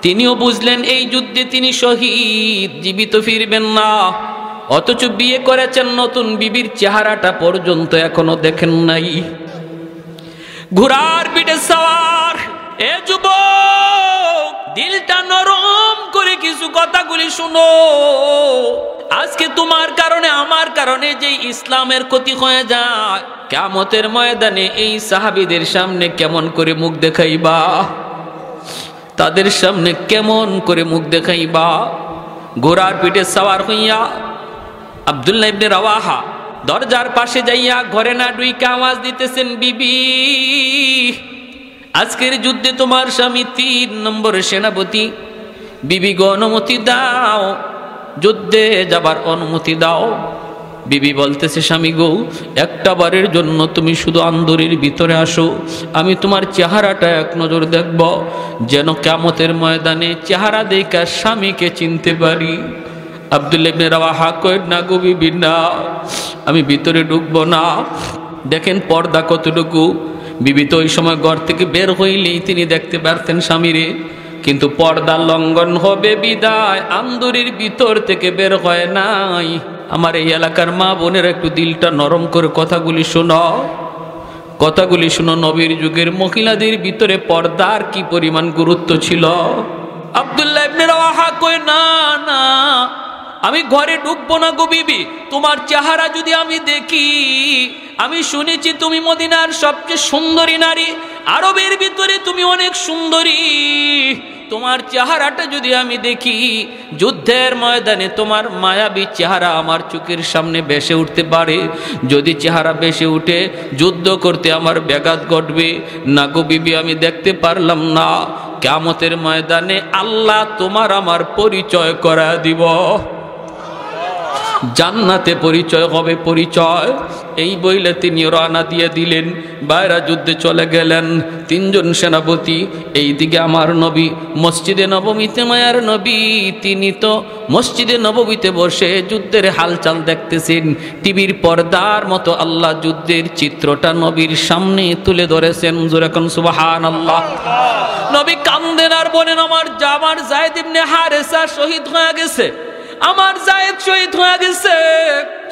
তিনিও বুঝলেন এই যুদ্ধে তিনি শহীদ, জীবিত ফিরবেন না। অথচ বিয়ে করেছেন, নতুন বিবির চেহারাটা পর্যন্ত এখনো দেখেন নাই। ঘোড়ার পিঠে সওয়ার এ যুবক, দিলটা নরম করে কিছু কথাগুলি শুনো। আজকে তোমার কারণে আমার কারণে যে ইসলামের ক্ষতি হয়ে যায়, কিয়ামতের ময়দানে এই সাহাবীদের সামনে কেমন করে মুখ দেখাইবা? তাদের সামনে কেমন করে মুখ দেখাইবা? ঘোড়ার পিঠে সওয়ার হইয়া আব্দুল্লাহ ইবনে রাওয়াহা দরজার পাশে যাইয়া ঘরে না ডুইকা আওয়াজ দিতেছেন, বিবি আজকের যুদ্ধে তোমার স্বামী 3 নম্বর সেনাপতি, বিবি গো অনুমতি দাও, যুদ্ধে যাবার অনুমতি দাও। বিবি বলতেছে, স্বামী গো একটা বারের জন্য তুমি শুধু আন্দরের ভিতরে আসো, আমি তোমার চেহারাটা এক নজর দেখব, যেন কিয়ামতের ময়দানে চেহারা দেখা স্বামীকে চিনতে পারি। আব্দুল্লাহ ইবনে রাওয়াহা কয়, না গো বিবি না, আমি ভিতরে ঢুকবো না। দেখেন পর্দা কতটুকু। বিবি তো ওই সময় ঘর থেকে বের হইলেই তিনি দেখতে পারতেন স্বামীরে, কিন্তু পর্দা লঙ্ঘন হবে বিদায় আন্দরের ভিতর থেকে বের হয় নাই। আমার এই এলাকার মা বোনের একটু দিলটা নরম করে কথাগুলি শোনো, কথাগুলি শোনো। নবীর যুগের মহিলাদের ভিতরে পর্দার কি পরিমাণ গুরুত্ব ছিল। আব্দুল্লাহ ইবনে রাওয়াহা কয়, না না, আমি ঘরে ঢুকবো না গো বিবি, তোমার চেহারা যদি আমি দেখি, আমি শুনেছি তুমি মদিনার সবচেয়ে সুন্দরী নারী, আরবের ভিতরে তুমি অনেক সুন্দরী, তোমার চেহারাটা যদি আমি দেখি, যুদ্ধের ময়দানে তোমার মায়াবী চেহারা আমার চোখের সামনে ভেসে উঠতে পারে। যদি চেহারা ভেসে উঠে যুদ্ধ করতে আমার ব্যাঘাত ঘটবে। না গো বিবি, আমি দেখতে পারলাম না। কিয়ামতের ময়দানে আল্লাহ তোমার আমার পরিচয় করা দিব, জান্নাতে পরিচয় হবে পরিচয়। এই বইলে তিনি রওনা দিয়ে দিলেন, বাইরা যুদ্ধে চলে গেলেন 3 জন সেনাপতি। এইদিকে আমার নবী মসজিদে নববীতে, মায়ার নবী তিনি তো মসজিদে নববীতে বসে যুদ্ধের হালচাল দেখতেছেন। টিভির পর্দার মতো আল্লাহ যুদ্ধের চিত্রটা নবীর সামনে তুলে ধরেছেন। যেরকম সুবহানাল্লাহ। নবী কান্দেন আর বলেন, আমার যায়েদ ইবনে হারেসা শহীদ হয়ে গেছে, আমার যায়েদ শহীদ হয়ে গেছে।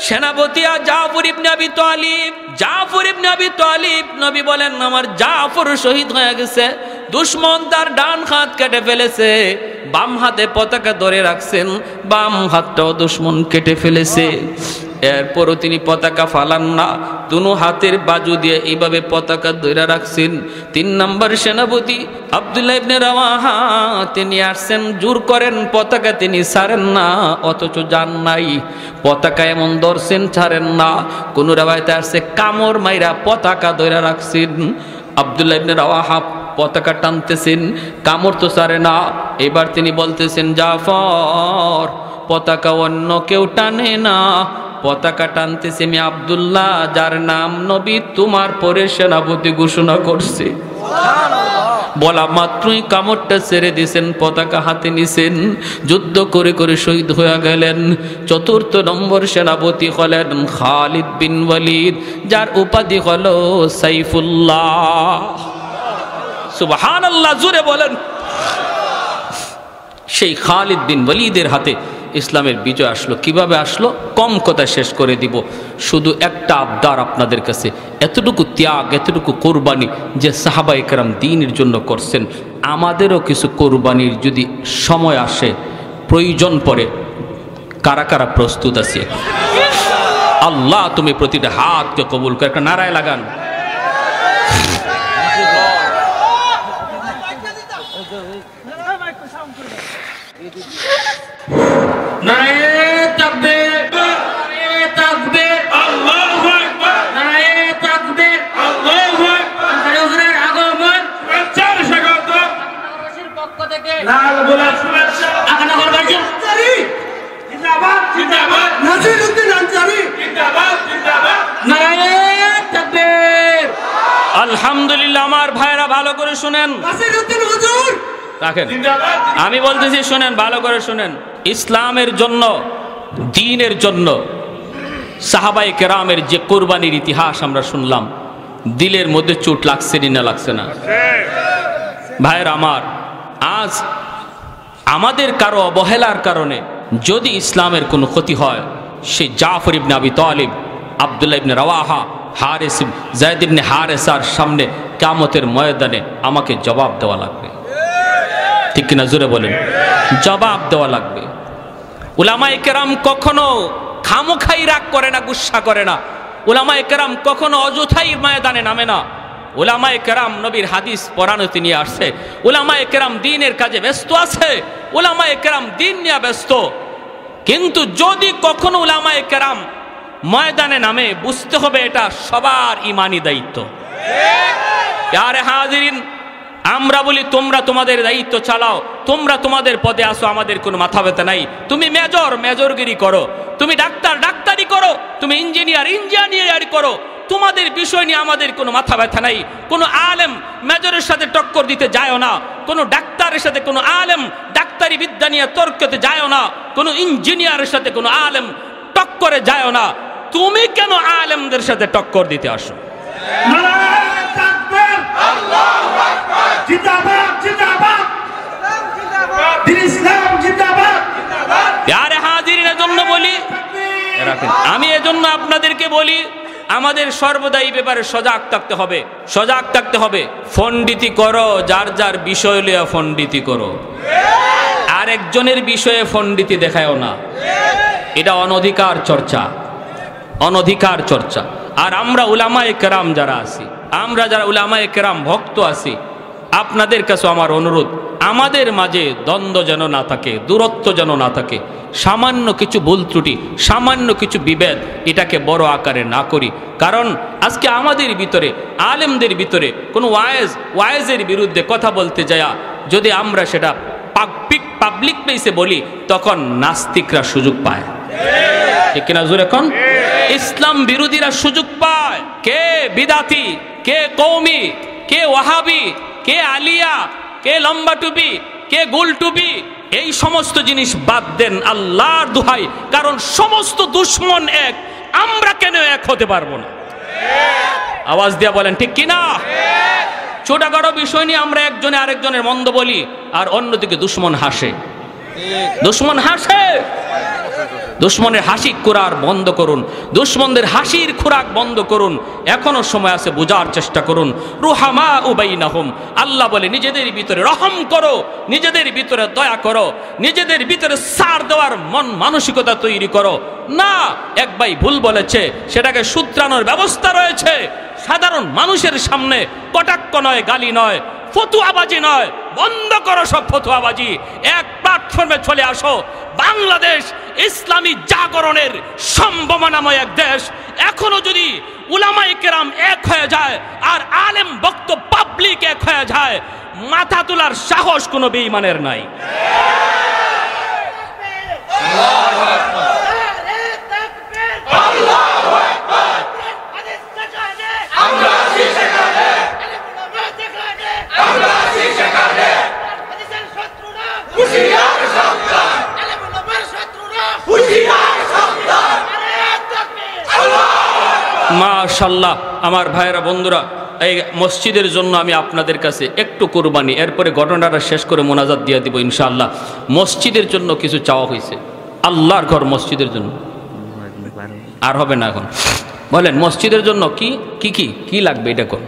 সেনাপতি জাফর ইবনে আবি তালিব, জাফর ইবনে আবি তালিব, নবী বলেন আমার জাফর শহীদ হয়ে গেছে। দুশমন তার ডান হাত কেটে ফেলেছে, বাম হাতে পতাকা ধরে রাখছেন, বাম হাতটাও দুশমন কেটে ফেলেছে। এরপরও তিনি পতাকা ফালান না, দুনো হাতের বাজু দিয়ে এইভাবে পতাকা ধরে রাখছেন। 3 নম্বর সেনাপতি আব্দুল্লাহ ইবনে রাওয়াহা তিনি আসছেন, জোর করেন পতাকা তিনি ছাড়েন না, অথচ জান নাই। পতাকা এমন ধরছেন, ছাড়েন না। কোন রাওয়ায়াতে আসছে কামড় মাইরা পতাকা ধরে রাখছেন। আব্দুল্লাহ ইবনে রাওয়াহা পতাকা টানতেছেন, কামড় তো ছাড়ে না। এবার তিনি বলতেছেন, জাফর পতাকা অন্য কেউ টানে না, পতাকা টানতেছে আমি আব্দুল্লাহ, যার নাম নবী তোমার পরে সেনাপতি ঘোষণা করছে। বলা মাত্রই কামড়টা ছেড়ে দিয়েছেন, পতাকা হাতে নিছেন, যুদ্ধ করে করে শহীদ হয়ে গেলেন। 4র্থ নম্বর সেনাপতি হলেন খালিদ বিন ওয়ালিদ, যার উপাধি হলো সাইফুল্লাহ। সুবহানাল্লাহ, জোরে বলেন। সেই খালিদ বিন ওয়ালিদের হাতে ইসলামের বিজয় আসলো। কিভাবে আসলো? কম কথা শেষ করে দিব। শুধু একটা আবদার আপনাদের কাছে, এতটুকু ত্যাগ, এতটুকু কোরবানি যে সাহাবায়ে কেরাম দ্বীনের জন্য করছেন, আমাদেরও কিছু কোরবানির যদি সময় আসে, প্রয়োজন পড়ে, কারা কারা প্রস্তুত আছে? আল্লাহ তুমি প্রতিটা হাতকে কবুল করে একটা নারায় লাগান। আলহামদুলিল্লাহ। আমার ভাইরা ভালো করে শুনেন, রাখেন, আমি বলতেছি শুনেন, ভালো করে শুনেন। ইসলামের জন্য, দ্বীনের জন্য সাহাবায়ে কেরামের যে কোরবানির ইতিহাস আমরা শুনলাম, দিলের মধ্যে চোট লাগছে না লাগছে না? ভাইরা আমার, আজ আমাদের কারো অবহেলার কারণে যদি ইসলামের কোনো ক্ষতি হয়, সে জাফর ইবনে আবি তালিব, আব্দুল্লাহ ইবনে রাওয়াহা, হারিস, যায়েদ ইবনে হারেসার সামনে কিয়ামতের ময়দানে আমাকে জবাব দেওয়া লাগবে। ঠিক কিনা? জোরে বলেন। জবাব দেওয়া লাগবে। উলামায়ে কেরাম কখনো খামোখাই রাগ করে না, গুসা করে না। উলামায়ে কেরাম কখনো অযথাই ময়দানে নামে না। উলামায়ে কেরাম নবীর হাদিস পড়ানোতে নিয়ে আসছে, উলামায়ে কেরাম দ্বীনের কাজে ব্যস্ত আছে, উলামায়ে কেরাম দ্বীন নিয়ে ব্যস্ত। কিন্তু যদি কখনো উলামায়ে কেরাম ময়দানে নামে বুঝতে হবে এটা সবার ইমানি দায়িত্ব। আরে হাজিরিন, আমরা বলি তোমরা তোমাদের দায়িত্ব চালাও, তোমরা তোমাদের পদে আসো, আমাদের কোনো মাথা ব্যথা নাই। তুমি মেজর মেজরগিরি করো, তুমি ডাক্তার ডাক্তারি করো, তুমি ইঞ্জিনিয়ার ইঞ্জিনিয়ারি করো, তোমাদের বিষয় নিয়ে আমাদের কোনো মাথা ব্যথা নাই। কোনো আলেম মেজরের সাথে টক্কর দিতে যায়ও না, কোনো ডাক্তারের সাথে কোনো আলেম ডাক্তারি বিদ্যা নিয়ে তর্কতে যায়ও না, কোনো ইঞ্জিনিয়ারের সাথে কোনো আলেম টক্করে যায়ও না। তুমি কেন আলেমদের সাথে টক্কর দিতে আসো? আমি এজন্য আপনাদেরকে বলি, আমাদের সর্বদা এই ব্যাপারে সজাগ থাকতে হবে, সজাগ থাকতে হবে। ফন্ডিতি করো, যার যার বিষয় লইয়া ফন্ডিতি করো, আরেকজনের বিষয়ে ফন্ডিতি দেখায়ও না। এটা অনধিকার চর্চা, অনধিকার চর্চা। আর আমরা উলামায়ে কেরাম যারা আছি, আমরা যারা উলামায়ে কেরাম ভক্ত আছি, আপনাদের কাছে আমার অনুরোধ, আমাদের মাঝে দ্বন্দ্ব যেন না থাকে, দূরত্ব যেন না থাকে। সামান্য কিছু ভুল ত্রুটি, সামান্য কিছু বিভেদ, এটাকে বড় আকারে না করি। কারণ আজকে আমাদের ভিতরে, আলেমদের ভিতরে কোনো ওয়াইজের বিরুদ্ধে কথা বলতে যায়, যদি আমরা সেটা পাবলিক প্লেসে বলি, তখন নাস্তিকরা সুযোগ পায়, ঠিক কিনা জোরে এখন? ইসলাম বিরোধীরা সুযোগ পায়। কে বিদাতি, কে কওমি, কে ওয়াহাবি, কে আলিয়া, কে লম্বা টুপি, কে গোল টুপি, এই সমস্ত জিনিস বাদ দেন আল্লাহর দোহাই। কারণ সমস্ত দুশ্মন এক, আমরা কেন এক হতে পারবো না? আওয়াজ দিয়া বলেন ঠিক কিনা? ছোটখাটো বিষয় নিয়ে আমরা একজনে আরেকজনের মন্দ বলি, আর অন্যদিকে দুশ্মন হাসে, দুশ্মন হাসে। দুশ্মনের হাসি খোরাক বন্ধ করুন, দুশ্মনদের হাসির খোরাক বন্ধ করুন। এখনো সময় আছে, বোঝার চেষ্টা করুন। রুহামা উবাইনাহুম, আল্লাহ বলে নিজেদের ভিতরে রহম করো, নিজেদের ভিতরে দয়া করো, নিজেদের ভিতরে সার দেওয়ার মন মানসিকতা তৈরি করো। না, এক ভাই ভুল বলেছে, সেটাকে শুধরানোর ব্যবস্থা রয়েছে। সাধারণ মানুষের সামনে কটাক্ষ নয়, গালি নয়, ফতুয়াবাজি নয়, বন্ধ করো সব ফতুয়াবাজি। এক প্ল্যাটফর্মে চলে আসো। বাংলাদেশ ইসলামী জাগরণের সম্ভাবনাময় এক দেশ। এখনো যদি উলামায়ে কেরাম এক হয়ে যায় আর আলেম বক্ত পাবলিক এক হয়ে যায়, মাথা তোলার সাহস কোনো বেঈমানের নাই। মাশাআল্লাহ, আমার ভাইয়েরা বন্ধুরা, এই মসজিদের জন্য আমি আপনাদের কাছে একটু কুরবানি, এরপরে ঘটনাটা শেষ করে মোনাজাত দিয়ে দিব ইনশাআল্লাহ। মসজিদের জন্য কিছু চাওয়া হয়েছে, আল্লাহর ঘর মসজিদের জন্য। আর হবে না এখন, বলেন মসজিদের জন্য কি কি কি কি লাগবে এটা কোন?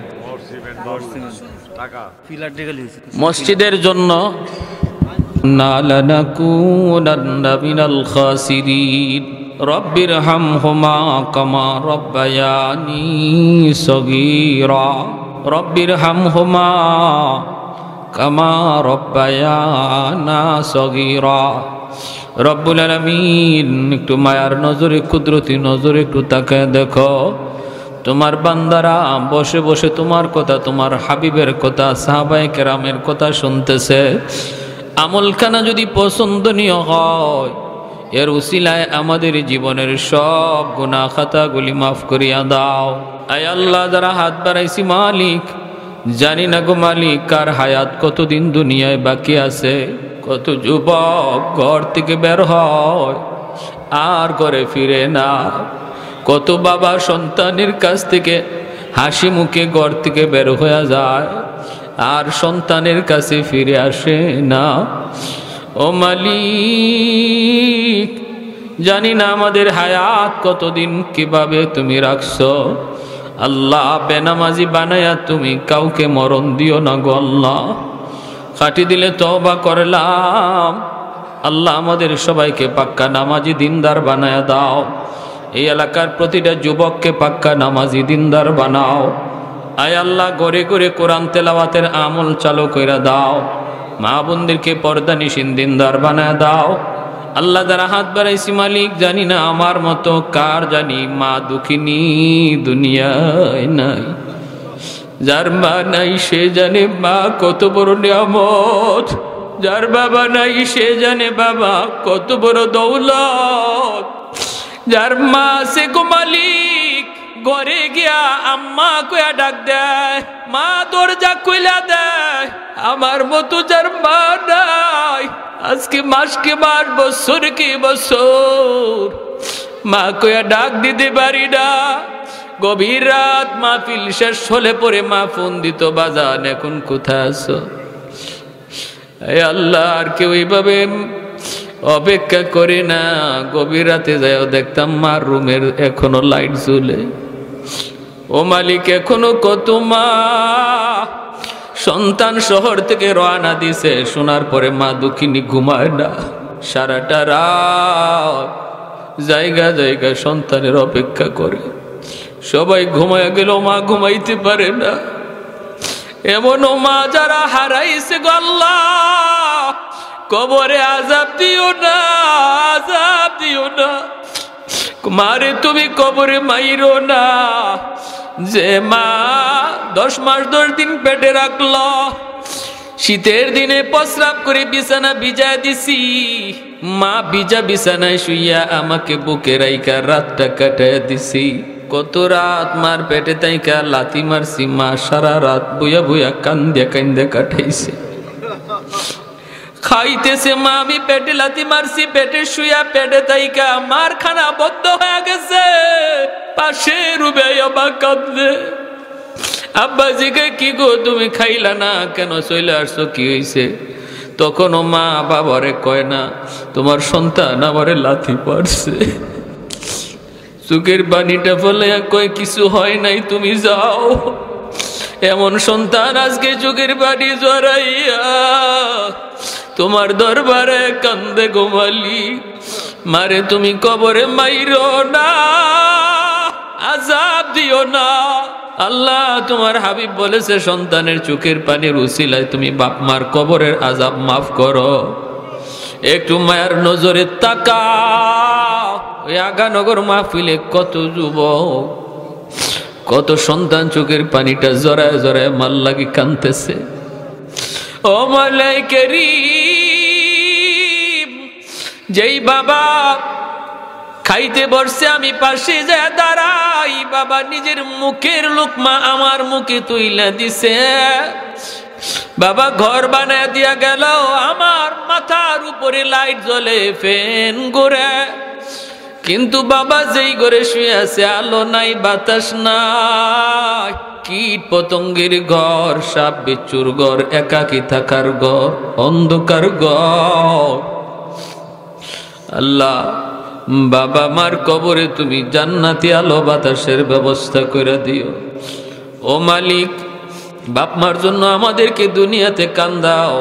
মসজিদের জন্য নালানাকুনান্না মিনাল খাসিরিন রব্বির হামহুমা কামা রব্বায়ানি সগীরা রব্বির হামহুমা কামা রব্বায়ানা সগীরা। রব্বুল আলামিন, একটু মায়ার নজরে, কুদরতি নজরে একটু তাকায় দেখো, তোমার বান্দারা বসে বসে তোমার কথা, তোমার হাবিবের কথা, সাহাবায়ে কেরামের কথা শুনতেছে। আমলখানা যদি পছন্দনীয় হয়, এর উসিলায় আমাদের জীবনের সব গুনাহ খাতাগুলি মাফ করিয়া দাও। আয় আল্লাহ, যারা হাত বাড়াইছি মালিক, জানি না গো মালিক, কার হায়াত কতদিন দুনিয়ায় বাকি আছে। কত যুবক ঘর থেকে বের হয় আর ঘরে ফিরে না, কত বাবা সন্তানের কাছ থেকে হাসি মুখে ঘর থেকে বের হয়ে যায় আর সন্তানের কাছে ফিরে আসে না। ও মালিক, জানি না আমাদের হায়াত কতদিন কিভাবে তুমি রাখছো। আল্লাহ, বেনামাজি বানায়া তুমি কাউকে মরণ দিও না গো আল্লাহ। কাটি দিলে তওবা করলাম। আল্লাহ, আমাদের সবাইকে পাক্কা নামাজি দিনদার বানায়া দাও। এই এলাকার প্রতিটা যুবককে পাক্কা নামাজি দিনদার বানাও। আয় আল্লাহ, ঘরে ঘরে কোরআন তেলাওয়াতের আমল চালু কইরা দাও। মা বোনদেরকে পর্দানিশীন দিনদার বানায় দাও। আল্লাহ যারা হাত বাড়াইছি মালিক, জানি না আমার মতো কার জানি মা দুঃখিনী দুনিয়ায় নাই। যার মা নাই সে জানে মা কত বড় নিয়ামত, যার বাবা নাই সে জানে বাবা কত বড় দৌলত। যার মা সে গো মালিক ঘরে গিয়া আম্মা কয়া ডাক দেয়, মা দরজা খুইলা দেয়। আমার মতো যার মা নাই, আজকে মাসকে মাস বছর কি বছর মা কয়া ডাক দিতে পারি না। গভীর রাত মাহফিল শেষ হলে পরে মা ফোন দিত, বাজান এখন কোথায় আছো? এই আল্লাহ, আর কেউ এইভাবে অপেক্ষা করে না। গভীর রাতে যাও দেখতাম মার রুমের এখনো লাইট জ্বলে। ও মালিক, এখনো কত মা সন্তান শহর থেকে রওনা দিছে, শোনার পরে মা দুঃখিনী ঘুমায় না। সারাটা রাত জায়গা জায়গা সন্তানের অপেক্ষা করে। সবাই ঘুমায় গেল, মা ঘুমাইতে পারে না। এমনও মা যারা হারাইছে গো আল্লাহ, কবরে আযাব দিও না, আযাব দিও না। মারে তুমি কবরে মাইরো না। যে মা 10 মাস 10 দিন পেটে রাখলো, শীতের দিনে প্রস্রাব করে বিছানা ভিজায় দিছি, মা ভিজা বিছানায় শুইয়া আমাকে বুকে রাইখা রাতটা কাটায় দিছি। কত রাত মার পেটে তাইকা লাথি মারছি, মা সারা রাত বুয়া বুয়া কান্দে কান্দে কাটাইছে। খাইতেছে মা, আমি পেটে লাথি মারছি, পেটে শুয়া পেটে তাইকা মার খানা বদ্ধ হয়ে গেছে। পাশে রুবে আবা কাঁদে। আব্বা জিকে, কি গো তুমি খাইলা না কেন, চলে আসছো, কি হইছে? তখনও মা বাবারে কয় না, তোমার সন্তান আমারে লাথি মারছে। চোখের পানিটা ফলাইয়া কয়, কিছু হয় নাই, তুমি যাও। এমন সন্তান আজকে চোখের পানি জড়াইয়া তোমার দরবারে কান্দে গো মালিক। মারে তুমি কবরে মাইরো না, আযাব দিও না। আল্লাহ তোমার হাবিব বলেছে, সন্তানের চোখের পানির উসিলায় তুমি বাপ মার কবরের আযাব মাফ করো। একটু মায়ার নজরে তাকাও। ওই আগানগর মাহফিলে কত যুবক, কত সন্তান চোখের পানিটা জড়ায় জড়ায় মাল লাগি কাঁদতেছে। ও মাওলাই কারীম, যেই বাবা খাইতে বসছে আমি পাশে যায় দাঁড়াই, বাবা নিজের মুখের লোকমা আমার মুখে তুইলা দিছে। বাবা ঘর বানায় দিয়া গেল, আমার মাথার উপরে লাইট জ্বলে, ফ্যান ঘুরে, কিন্তু বাবা যেই ঘরে শুয়ে আছে আলো নাই, বাতাস নাই, কীট পতঙ্গের ঘর, সাপ বিচ্ছুর ঘর, একাকী থাকার ঘর, অন্ধকার ঘর। আল্লাহ, বাবা মার কবরে তুমি জান্নাতি আলো বাতাসের ব্যবস্থা করে দিও। ও মালিক, বাপ মার জন্য আমাদেরকে দুনিয়াতে কান্দাও,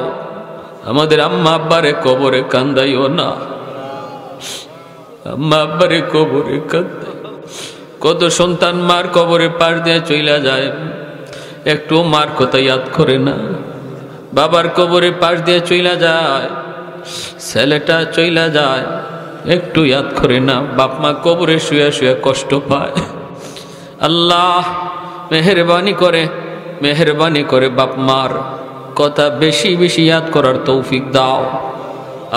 আমাদের আম্মা আব্বারে কবরে কান্দাইও না। আম্মা আব্বারে কবরে কান্দাই। কত সন্তান মার কবরে পাশ দিয়ে চইলা যায়, একটু মার কথা ইয়াদ করে না। বাবার কবরে পাশ দিয়ে চইলা যায়, ছেলেটা চইলা যায়, একটু ইয়াদ করে না। বাপ মা কবরে শুয়ে শুয়ে কষ্ট পায়। আল্লাহ মেহেরবানি করে, মেহেরবানি করে বাপ মার কথা বেশি বেশি ইয়াদ করার তৌফিক দাও।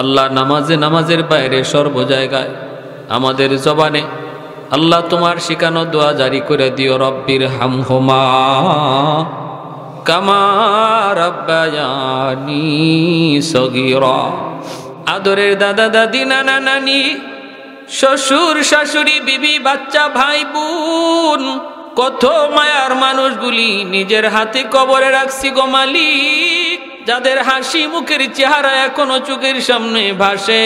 আল্লাহ নামাজে নামাজের বাইরে সর্ব জায়গায় আমাদের জবানে আল্লাহ তোমার শিখানো দোয়া জারি করে দিও। রব্বির হামহুমা কামা রাব্বায়ানি সগীরা। আদরের দাদা দাদি নানা নানি শ্বশুর শাশুড়ি বিবি বাচ্চা ভাই বোন কত মায়ার মানুষগুলি নিজের হাতে কবরে রাখছি গো মালিক, যাদের হাসি মুখের চেহারা এখনো চোখের সামনে ভাসে,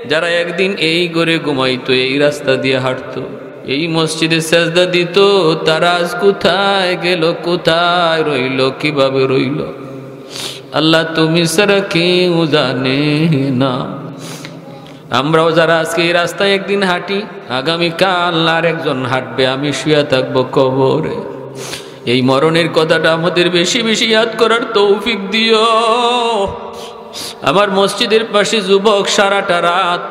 যারা একদিন এই ঘরে ঘুমাইতো, এই রাস্তা দিয়ে হাঁটতো, এই মসজিদে সেজদা দিত, তারা আজ কোথায় গেল, কোথায় রইল, কিভাবে রইল? আল্লাহ তুমি ছাড়া কেউ জানে না। আমরাও যারা আজকে এই রাস্তায় একদিন হাঁটি, আগামীকাল আর একজন হাঁটবে, আমি শুয়ে থাকবো কবরে। এই মরণের কথাটা আমাদের বেশি বেশি ইয়াদ করার তৌফিক দিও। আমার মসজিদের পাশে যুবক সারাটা রাত,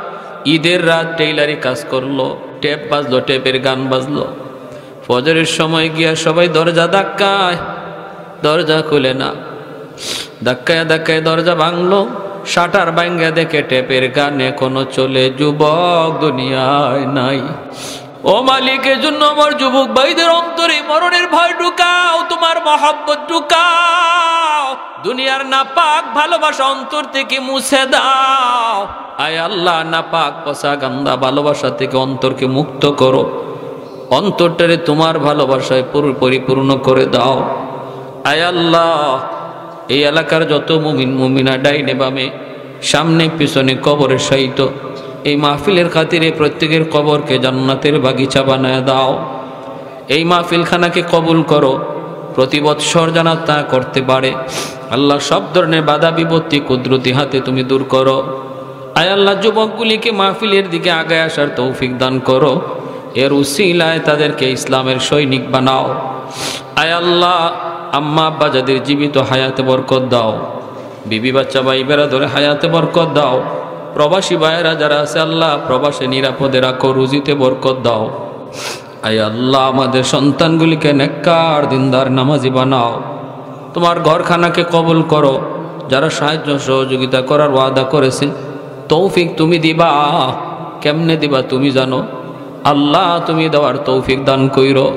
ঈদের রাত টেইলারি কাজ করলো, টেপ বাজলো, টেপের গান বাজলো। ফজরের সময় গিয়া সবাই দরজা ধাক্কায়, দরজা খুলে না, ধাক্কায় ধাক্কায় দরজা ভাঙলো, শাটার ভাঙ্গা দেখে টেপের গান এখনো চলে। যুবক দুনিয়ায় নাই। ও মালিকের জন্য আমার যুবক ভাইদের অন্তরে মরণের ভয় ঢুকাও, তোমার মহব্বত ঢুকাও, দুনিয়ার নাপাক ভালোবাসা অন্তর থেকে মুছে দাও। আয় আল্লাহ, নাপাক পচা গান্দা ভালোবাসা থেকে অন্তরকে মুক্ত করো, অন্তরটারে তোমার ভালোবাসায় পরিপূর্ণ করে দাও। আয় আল্লাহ, এই এলাকার যত মুমিন মুমিনা ডাইনে বামে সামনে পিছনে কবরে শায়িত, এই মাহফিলের খাতিরে প্রত্যেকের কবরকে জান্নাতের বাগিচা বানায় দাও। এই মাহফিলখানাকে কবুল করো, প্রতি বৎসর যেন তা করতে পারে। আল্লাহ, সব ধরনের বাধা বিপত্তি কুদরতি হাতে তুমি দূর করো। আয় আল্লাহ, যুবকগুলিকে মাহফিলের দিকে আগায় আসার তৌফিক দান করো, এর উসিলায় তাদেরকে ইসলামের সৈনিক বানাও। আয় আল্লাহ, আম্মা আব্বা যাদের জীবিত হায়াতে বরকত দাও, বিবি বাচ্চা ভাই বেড়াদরে হায়াতে বরকত দাও। প্রবাসী ভাইয়েরা যারা আছে আল্লাহ, প্রবাসে নিরাপদে রাখো, রুজিতে বরকত দাও। আয় আল্লাহ, আমাদের সন্তানগুলিকে নেককার দিনদার নামাজি বানাও। তোমার ঘরখানাকে কবুল করো। যারা সাহায্য সহযোগিতা করার ওয়াদা করেছে, তৌফিক তুমি দিবা, কেমনে দিবা তুমি জানো। আল্লাহ, তুমি দেওয়ার তৌফিক দান কইরো।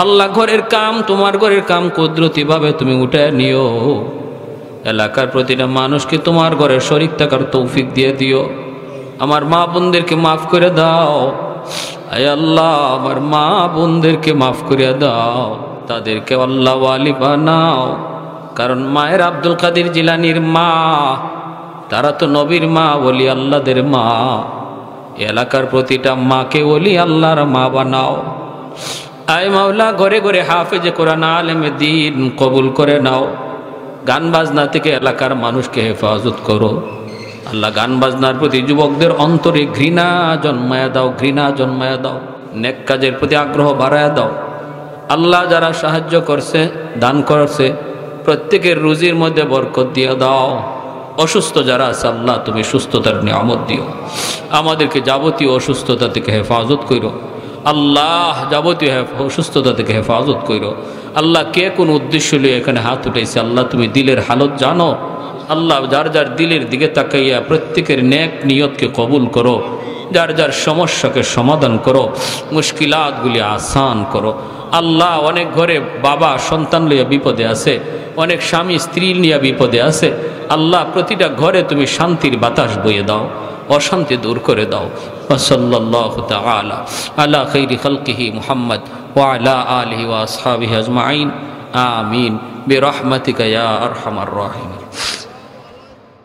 আল্লাহ, ঘরের কাম, তোমার ঘরের কাম কুদরতিভাবে তুমি উঠে নিও। এলাকার প্রতিটা মানুষকে তোমার ঘরে শরীক থাকার তৌফিক দিয়ে দিও। আমার মা বোনদেরকে মাফ করে দাও। আয় আল্লাহ, আমার মা বোনদেরকে মাফ করে দাও, তাদেরকে আল্লাহ ওয়ালি বানাও। কারণ মায়ের আব্দুল কাদের জিলানির মা, তারা তো নবীর মা, ওলি আল্লাহদের মা। এলাকার প্রতিটা মাকে ওলি আল্লাহর মা বানাও। আয় মাওলা, ঘরে ঘরে হাফেজে কোরআন আলেমে দ্বীন কবুল করে নাও। গান বাজনা থেকে এলাকার মানুষকে হেফাজত করো। আল্লাহ, গান বাজনার প্রতি যুবকদের অন্তরে ঘৃণা জন্মায়া দাও, ঘৃণা জন্মায়া দাও। নেক কাজের প্রতি আগ্রহ বাড়ায়া দাও। আল্লাহ, যারা সাহায্য করছে, দান করছে, প্রত্যেকের রুজির মধ্যে বরকত দিয়ে দাও। অসুস্থ যারা আছে আল্লাহ, তুমি সুস্থতার নিয়ামত দিও। আমাদেরকে যাবতীয় অসুস্থতা থেকে হেফাজত করো আল্লাহ, যাবতীয় অসুস্থতা থেকে হেফাজত করো আল্লাহ। কে কোন উদ্দেশ্য নিয়ে এখানে হাত উঠেছে আল্লাহ, তুমি দিলের হালত জানো আল্লাহ। যার যার দিলের দিকে তাকাইয়া প্রত্যেকের নেক নিয়তকে কবুল করো। যার যার সমস্যাকে সমাধান করো, মুশকিলাতগুলি আসান করো আল্লাহ। অনেক ঘরে বাবা সন্তান লইয়া বিপদে আছে, অনেক স্বামী স্ত্রী নিয়ে বিপদে আছে আল্লাহ। প্রতিটা ঘরে তুমি শান্তির বাতাস বইয়ে দাও, অশান্তি দূর করে দাও। সাল্লাল্লাহু তাআলা আলা খাইরি খালকিহি মুহাম্মদ ওয়া আলা আলিহি ওয়া আসহাবিহি আজমাইন। আমিন বিরহমাতিকা ইয়া আরহামার রাহিমিন।